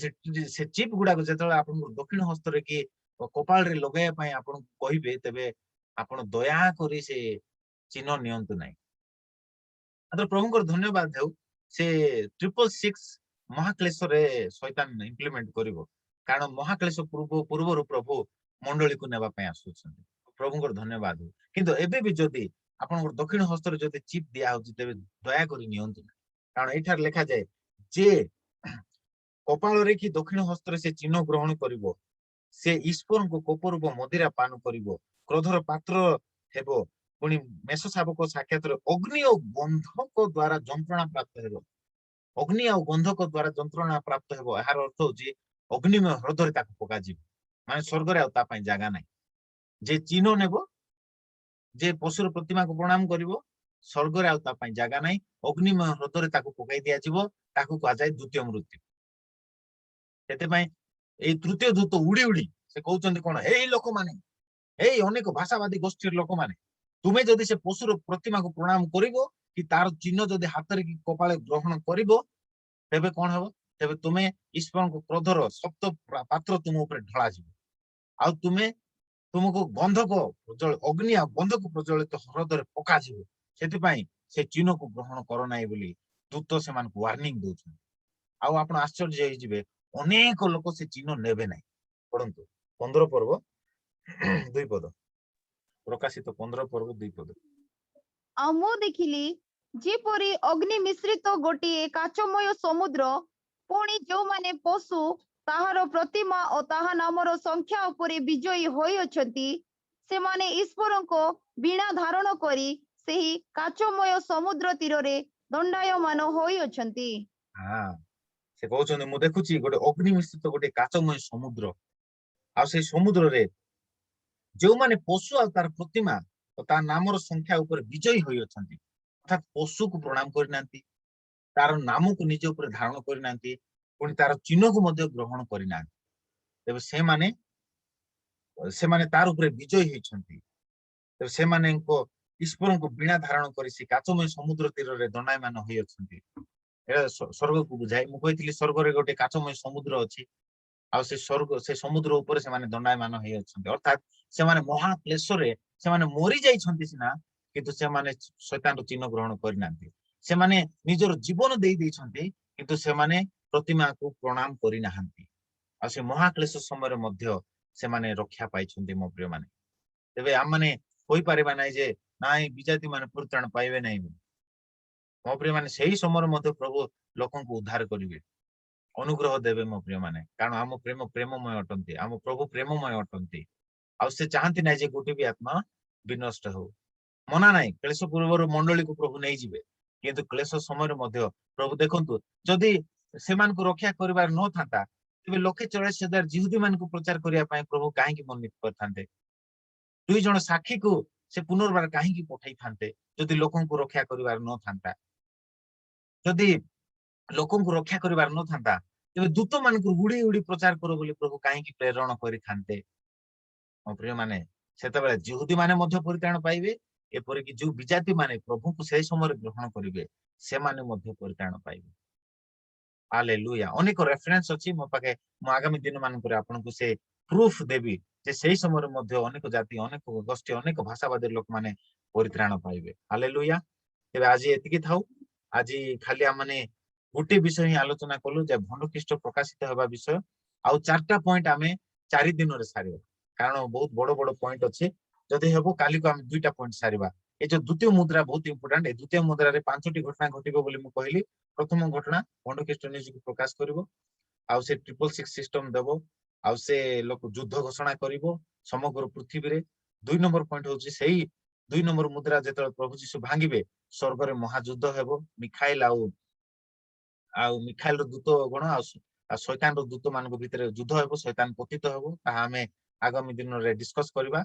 ସେ ଚିପ୍ ଗୁଡାକ ଯେତେବେଳେ ଆପଣଙ୍କୁ ଦକ୍ଷିଣ ହସ୍ତରେ କି କପାଳରେ ଲଗାଇବା ପାଇଁ ଆପଣଙ୍କୁ କହିବେ, ତେବେ ଆପଣ ଦୟାକରି ସେ ଚିହ୍ନ ନିଅନ୍ତୁ ନାହିଁ। ପ୍ରଭୁଙ୍କର ଧନ୍ୟବାଦ ହେଉ, ସେ 666 ମହାକ୍ଲେଶରେ ଶୈତାନ ଇମ୍ପ୍ଲିମେଣ୍ଟ କରିବ। କାରଣ ମହାକ୍ଲେଶ ପୂର୍ବରୁ ପ୍ରଭୁ ମଣ୍ଡଳୀକୁ ନେବା ପାଇଁ ଆସୁଛନ୍ତି। ପ୍ରଭୁଙ୍କର ଧନ୍ୟବାଦ ହଉ। କିନ୍ତୁ ଏବେ ବି ଯଦି ଆପଣଙ୍କର ଦକ୍ଷିଣ ହସ୍ତରେ ଯଦି ଚିପ୍ ଦିଆହଉଛି, ତେବେ ଦୟାକରି ନିଅନ୍ତୁ ନାହିଁ। କାରଣ ଏଇଠାରେ ଲେଖାଯାଏ ଯେ କପାଳରେ କି ଦକ୍ଷିଣ ହସ୍ତରେ ସେ ଚିହ୍ନ ଗ୍ରହଣ କରିବ, ସେ ଈଶ୍ୱରଙ୍କୁ କୋପ ରୂପ ମଦିରା ପାନ କରିବ, କ୍ରୋଧର ପାତ୍ର ହେବ। ପୁଣି ମେଷ ଶାବକ ସାକ୍ଷାତରେ ଅଗ୍ନି ଓ ଗନ୍ଧକ ଦ୍ୱାରା ଯନ୍ତ୍ରଣା ପ୍ରାପ୍ତ ହେବ। ଅଗ୍ନି ଆଉ ଗନ୍ଧକ ଦ୍ୱାରା ଯନ୍ତ୍ରଣା ପ୍ରାପ୍ତ ହେବ। ଏହାର ଅର୍ଥ ହଉଛି ଅଗ୍ନିମୟ ହ୍ରଦରେ ତାକୁ ପକାଯିବ। ମାନେ ସ୍ୱର୍ଗରେ ଆଉ ତା ପାଇଁ ଜାଗା ନାହିଁ। ଯେ ଚିହ୍ନ ନେବ, ଯେ ପଶୁର ପ୍ରତିମାକୁ ପ୍ରଣାମ କରିବ, ସ୍ୱର୍ଗରେ ଆଉ ତା ପାଇଁ ଜାଗା ନାହିଁ। ଅଗ୍ନିମୟ ହ୍ରଦରେ ତାକୁ ପକାଇ ଦିଆଯିବ। ତାକୁ କୁହାଯାଏ ଦ୍ୱିତୀୟ ମୃତ୍ୟୁ। ସେଥିପାଇଁ ଏଇ ତୃତୀୟ ଦୂତ ଉଡି ଉଡି ସେ କହୁଛନ୍ତି କଣ, ଏଇ ଲୋକମାନେ, ଏଇ ଅନେକ ଭାଷାବାଦୀ ଗୋଷ୍ଠୀର ଲୋକମାନେ, ତୁମେ ଯଦି ସେ ପଶୁର ପ୍ରତିମାକୁ ପ୍ରଣାମ କରିବ କି ତାର ଚିହ୍ନ ଯଦି ହାତରେ କି କପାଳେ ଗ୍ରହଣ କରିବ, ତେବେ କଣ ହବ? ତେବେ ତୁମେ ଈଶ୍ୱରଙ୍କ କ୍ରୋଧର ସପ୍ତ ପାତ୍ର ତୁମ ଉପରେ ଢଳାଯିବ। ଆଉ ତୁମକୁ ଗନ୍ଧକ ଅଗ୍ନି ଆଉ ଗନ୍ଧକ ପ୍ରଜ୍ୱଳିତ ହ୍ରଦରେ ପକାଯିବ। ସେଥିପାଇଁ ସେ ଚିହ୍ନକୁ ଗ୍ରହଣ କର ନାହିଁ ବୋଲି ଦୂତ ସେମାନଙ୍କୁ ୱାର୍ଣ୍ଣିଂ ଦଉଛନ୍ତି। ଆଉ ଆପଣ ଆଶ୍ଚର୍ଯ୍ୟ ହେଇଯିବେ, ଅନେକ ଲୋକ ସେ ଚିହ୍ନ ନେବେ ନାହିଁ। ପଢନ୍ତୁ 15 ପର୍ବ 2 ପଦ, ପ୍ରକାଶିତ 15 ପର୍ବ 2 ପଦ। ଆଉ ମୁଁ ଦେଖିଲି ଯେପରି ଅଗ୍ନି ମିଶ୍ରିତ ଗୋଟିଏ କାଚମୟ ସମୁଦ୍ର, ପୁଣି ଯେଉଁମାନେ ପଶୁ, ତାହାର ପ୍ରତିମା ଓ ତାହା ନାମର ସଂଖ୍ୟା ଉପରେ ବିଜୟୀ ହୋଇଅଛନ୍ତି, ସେମାନେ ଈଶ୍ୱରଙ୍କ ବୀଣା ଧାରଣ କରି ସେହି କାଚମୟ ସମୁଦ୍ର ତୀରରେ ଦଣ୍ଡାୟମାନ ହୋଇଅଛନ୍ତି। ସେ କହୁଛନ୍ତି, ମୁଁ ଦେଖୁଛି ଗୋଟେ ଅଗ୍ନି ମିଶ୍ରିତ ଗୋଟେ କାଚମୟ ସମୁଦ୍ର, ଆଉ ସେଇ ସମୁଦ୍ରରେ ଯେଉଁମାନେ ପଶୁ ଆଉ ତାର ପ୍ରତିମା ଓ ତା ନାମର ସଂଖ୍ୟା ଉପରେ ବିଜୟୀ ହୋଇଅଛନ୍ତି, ଅର୍ଥାତ୍ ପଶୁକୁ ପ୍ରଣାମ କରିନାହାନ୍ତି, ତାର ନାମକୁ ନିଜ ଉପରେ ଧାରଣ କରିନାହାନ୍ତି, ପୁଣି ତାର ଚିହ୍ନକୁ ମଧ୍ୟ ଗ୍ରହଣ କରିନାହାନ୍ତି, ତେବେ ସେମାନେ ତାର ଉପରେ ବିଜୟୀ ହେଇଛନ୍ତି। ତେବେ ସେମାନଙ୍କ ଈଶ୍ୱରଙ୍କୁ ବୀଣା ଧାରଣ କରି ସେ କାଚମୟ ସମୁଦ୍ର ତୀରରେ ଦଣ୍ଡାୟମାନ ହୋଇଅଛନ୍ତି। ଏଇଟା ସ୍ୱର୍ଗକୁ ବୁଝାଏ। ମୁଁ କହିଥିଲି ସ୍ୱର୍ଗରେ ଗୋଟେ କାଚମୟ ସମୁଦ୍ର ଅଛି, ଆଉ ସେ ସମୁଦ୍ର ଉପରେ ସେମାନେ ଦଣ୍ଡାୟମାନ ହେଇଅଛନ୍ତି। ଅର୍ଥାତ୍ ସେମାନେ ମହାକ୍ଲେଶରେ ସେମାନେ ମରି ଯାଇଛନ୍ତି ସିନା, କିନ୍ତୁ ସେମାନେ ଶୈତାନର ଚିହ୍ନ ଗ୍ରହଣ କରିନାହାନ୍ତି। ସେମାନେ ନିଜର ଜୀବନ ଦେଇଛନ୍ତି, କିନ୍ତୁ ସେମାନେ ପ୍ରତିମାକୁ ପ୍ରଣାମ କରିନାହାନ୍ତି। ଆଉ ସେ ମହାକ୍ଲେଶ ସମୟରେ ମଧ୍ୟ ସେମାନେ ରକ୍ଷା ପାଇଛନ୍ତି ମୋ ପ୍ରିୟ ମାନେ। ତେବେ ଆମମାନେ କହିପାରିବା ନାହିଁ ଯେ ନାଇଁ ବିଜାତି ମାନେ ପରିତ୍ରାଣ ପାଇବେ ନାହିଁ। ମୋ ପ୍ରିୟ ମାନେ ସେଇ ସମୟରେ ମଧ୍ୟ ପ୍ରଭୁ ଲୋକଙ୍କୁ ଉଦ୍ଧାର କରିବେ, ଅନୁଗ୍ରହ ଦେବେ ମୋ ପ୍ରିୟ ମାନେ। କାରଣ ଆମ ପ୍ରେମମୟ ଅଟନ୍ତି, ଆମ ପ୍ରଭୁ ପ୍ରେମମୟ ଅଟନ୍ତି। ଆଉ ସେ ଚାହାନ୍ତି ନାହିଁ ଯେ ଗୋଟେ ବି ଆତ୍ମା ବିନଷ୍ଟ ହଉ। ମନା ନାହିଁ, କ୍ଲେଶ ପୂର୍ବରୁ ମଣ୍ଡଳୀକୁ ପ୍ରଭୁ ନେଇଯିବେ, କିନ୍ତୁ କ୍ଲେଶ ସମୟରେ ମଧ୍ୟ ପ୍ରଭୁ ଦେଖନ୍ତୁ, ଯଦି ସେମାନଙ୍କୁ ରକ୍ଷା କରିବାର ନଥାନ୍ତା, ତେବେ 1,40,000 ଜିହୁଦୀ ମାନଙ୍କୁ ପ୍ରଚାର କରିବା ପାଇଁ ପ୍ରଭୁ କାହିଁକି ମନୋନୀତ କରିଥାନ୍ତେ? 2 ଜଣ ସାକ୍ଷୀକୁ ସେ ପୁନର୍ବାର କାହିଁକି ପଠେଇଥାନ୍ତେ ଯଦି ଲୋକଙ୍କୁ ରକ୍ଷା କରିବାର ନଥାନ୍ତା? ଯଦି ଲୋକଙ୍କୁ ରକ୍ଷା କରିବାର ନଥାନ୍ତା, ତେବେ ଦୂତ ମାନଙ୍କୁ ଉଡି ଉଡି ପ୍ରଚାର କର ବୋଲି ପ୍ରଭୁ କାହିଁକି ପ୍ରେରଣ କରିଥାନ୍ତେ? ମୋ ପ୍ରିୟ ମାନେ ସେତେବେଳେ ଯିହୁଦୀ ମାନେ ମଧ୍ୟ ପରିତ୍ରାଣ ପାଇବେ, ଏପରିକି ଯୋଉ ବିଜାତି ମାନେ ପ୍ରଭୁଙ୍କୁ ସେଇ ସମୟରେ ଗ୍ରହଣ କରିବେ ସେମାନେ ମଧ୍ୟ ପରିତ୍ରାଣ ପାଇବେ। ହାଲେଲୁୟା। ଅନେକ ରେଫରେନ୍ସ ଅଛି ମୋ ପାଖେ, ମୁଁ ଆଗାମୀ ଦିନ ମାନଙ୍କରେ ଆପଣଙ୍କୁ ସେ ପ୍ରୁଫ ଦେବି ଯେ ସେଇ ସମୟରେ ମଧ୍ୟ ଅନେକ ଜାତି, ଅନେକ ଗୋଷ୍ଠୀ, ଅନେକ ଭାଷାବାଦୀ ଲୋକମାନେ ପରିତ୍ରାଣ ପାଇବେ। ହାଲେଲୁୟା। ତେବେ ଆଜି ଏତିକି ଥାଉ। ଆଜି ଖାଲି ଆମେ ଗୋଟେ ବିଷୟ ହିଁ ଆଲୋଚନା କଲୁ ଯେ ଭଣ୍ଡ ଖ୍ରୀଷ୍ଟ ପ୍ରକାଶିତ ହେବା ବିଷୟ। ଆଉ 4ଟା ପଏଣ୍ଟ ଆମେ 4 ଦିନରେ ସାରିବା, କାରଣ ବହୁତ ବଡ ବଡ ପଏଣ୍ଟ ଅଛି। ଯଦି ହେବ କାଲିକୁ ଆମେ 2ଟା ପଏଣ୍ଟ ସାରିବା। ଏ ଯୋଉ ଦ୍ୱିତୀୟ ମୁଦ୍ରା ବହୁତ ଇମ୍ପୋର୍ଟାଣ୍ଟ। ଏ ଦ୍ୱିତୀୟ ମୁଦ୍ରାରେ 5ଟି ଘଟଣା ଘଟିବ ବୋଲି ମୁଁ କହିଲି। ପ୍ରଥମ ଘଟଣା, ଭଣ୍ଡ ଖ୍ରୀଷ୍ଟ ନିଜକୁ ପ୍ରକାଶ କରିବ, ଆଉ ସେ 666 ସିଷ୍ଟମ ଦେବ, ଆଉ ସେ ଲୋକ ଯୁଦ୍ଧ ଘୋଷଣା କରିବ ସମଗ୍ର ପୃଥିବୀରେ। 2 ନମ୍ବର ପଏଣ୍ଟ ହଉଛି ସେଇ 2 ନମ୍ବର ମୁଦ୍ରା ଯେତେବେଳେ ପ୍ରଭୁ ଯୀଶୁ ଭାଙ୍ଗିବେ ସ୍ୱର୍ଗରେ ମହାଯୁଦ୍ଧ ହେବ। ମିଖାଇଲ ଆଉ ମିଖାଇଲର ଦୂତ ଗଣ ଆଉ ଶୈତାନର ଦୂତ ମାନଙ୍କ ଭିତରେ ଯୁଦ୍ଧ ହେବ, ଶୈତାନ ପତିତ ହେବ। ତାହା ଆମେ ଆଗାମୀ ଦିନରେ ଡିସ୍କସ କରିବା।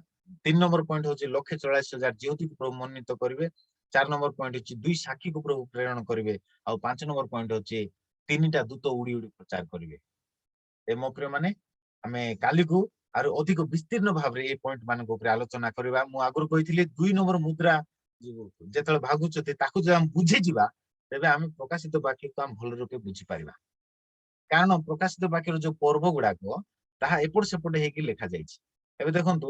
3 ନମ୍ବର ପଏଣ୍ଟ ହଉଛି 1,44,000 ଯିହୁଦୀକୁ ପ୍ରଭୁ ମନୋନୀତ କରିବେ। 4 ନମ୍ବର ପଏଣ୍ଟ ହଉଛି 2 ସାକ୍ଷୀକୁ ପ୍ରଭୁ ପ୍ରେରଣ କରିବେ। ଆଉ 5 ନମ୍ବର ପଏଣ୍ଟ ହଉଛି 3ଟା ଦୂତ ଉଡି ଉଡି ପ୍ରଚାର କରିବେ। ଏ ମୋ ପ୍ରିୟ ମାନେ ଆମେ କାଲିକୁ ଆହୁରି ଅଧିକ ବିସ୍ତୀର୍ଣ୍ଣ ଭାବରେ ଏଇ ପଏଣ୍ଟ ମାନଙ୍କ ଉପରେ ଆଲୋଚନା କରିବା। ମୁଁ ଆଗରୁ କହିଥିଲି 2 ନମ୍ବର ମୁଦ୍ରା ଯେତେବେଳେ ଭାଗୁଛନ୍ତି ତାକୁ ଯଦି ଆମେ ବୁଝିଯିବା ତେବେ ଆମେ ପ୍ରକାଶିତ ବାକ୍ୟକୁ ଆମେ ଭଲ ରୂପେ ବୁଝିପାରିବା। କାରଣ ପ୍ରକାଶିତ ବାକ୍ୟର ଯୋଉ ପର୍ବ ଗୁଡାକ ତାହା ଏପଟ ସେପଟ ହେଇକି ଲେଖା ଯାଇଛି। ଏବେ ଦେଖନ୍ତୁ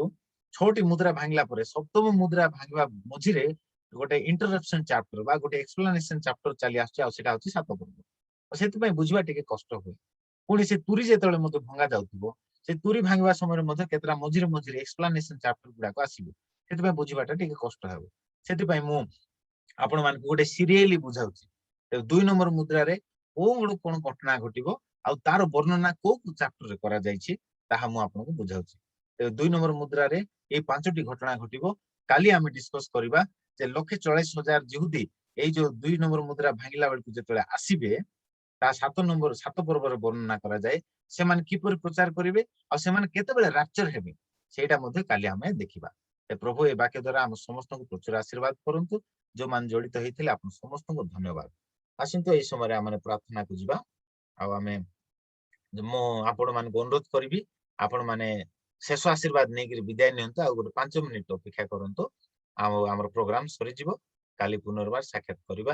6ଟି ମୁଦ୍ରା ଭାଙ୍ଗିଲା ପରେ 7ମ ମୁଦ୍ରା ଭାଙ୍ଗିବା ମଝିରେ ଗୋଟେ ଇଣ୍ଟରରପ୍ସନ ଚାପ୍ଟର ବା ଗୋଟେ ଏକ୍ସପ୍ଲାନେସନ ଚାପ୍ଟର ଚାଲି ଆସୁଛି, ଆଉ ସେଟା ହଉଛି 7 ପର୍ବ। ସେଥିପାଇଁ ବୁଝିବା ଟିକେ କଷ୍ଟ ହୁଏ। ପୁଣି ସେ ତୁରୀ ଯେତେବେଳେ ମଧ୍ୟ ଭଙ୍ଗା ଯାଉଥିବ, ସେ ତୁରୀ ଭାଙ୍ଗିବା ସମୟରେ ମଧ୍ୟ କେତେଟା ମଝିରେ ମଝିରେ ଏକ୍ସପ୍ଲାନେସନ ଚାପ୍ଟର ଗୁଡାକ ଆସିବ। ସେଥିପାଇଁ ବୁଝିବାଟା ଟିକେ କଷ୍ଟ ହେବ। ସେଥିପାଇଁ ମୁଁ ଆପଣ ମାନଙ୍କୁ ଗୋଟେ ସିରିଏଲି ବୁଝାଉଛି। 2 ନମ୍ବର ମୁଦ୍ରାରେ କୋଉ କଣ ଘଟଣା ଘଟିବ ଆଉ ତାର ବର୍ଣ୍ଣନା କୋଉ ଚାପ୍ଟରରେ କରାଯାଇଛି ତାହା ମୁଁ ଆପଣଙ୍କୁ ବୁଝାଉଛି। 2 ନମ୍ବର ମୁଦ୍ରାରେ ଏଇ 5ଟି ଘଟଣା ଘଟିବ। କାଲି ଆମେ ଡିସ୍କସ କରିବା ଯେ 1,44,000 ଯିହୁଦୀ ଏଇ ଯୋଉ 2 ନମ୍ବର ମୁଦ୍ରା ଭାଙ୍ଗିଲା ବେଳକୁ ଯେତେବେଳେ ଆସିବେ ତା 7 ପର୍ବରେ ବର୍ଣ୍ଣନା କରାଯାଏ। ସେମାନେ କିପରି ପ୍ରଚାର କରିବେ ଆଉ ସେମାନେ କେତେବେଳେ ରାପ୍ଚର ହେବେ ସେଇଟା ମଧ୍ୟ କାଲି ଆମେ ଦେଖିବା। ପ୍ରଭୁ ଏ ବାକ୍ୟ ଦ୍ୱାରା ଆମ ସମସ୍ତଙ୍କୁ ପ୍ରଚୁର ଆଶୀର୍ବାଦ କରନ୍ତୁ। ଯୋଉମାନେ ଜଡିତ ହେଇଥିଲେ ଆପଣ ସମସ୍ତଙ୍କୁ ଧନ୍ୟବାଦ। ଆସନ୍ତୁ ଏଇ ସମୟରେ ଆମେ ପ୍ରାର୍ଥନାକୁ ଯିବା। ଆଉ ଆମେ ମୁଁ ଆପଣ ମାନଙ୍କୁ ଅନୁରୋଧ କରିବି ଆପଣ ମାନେ ଶେଷ ଆଶୀର୍ବାଦ ନେଇକି ବିଦାୟ ନିଅନ୍ତୁ। ଆଉ ଗୋଟେ 5 ମିନିଟ ଅପେକ୍ଷା କରନ୍ତୁ, ଆଉ ଆମର ପ୍ରୋଗ୍ରାମ ସରିଯିବ। କାଲି ପୁନର୍ବାର ସାକ୍ଷାତ କରିବା।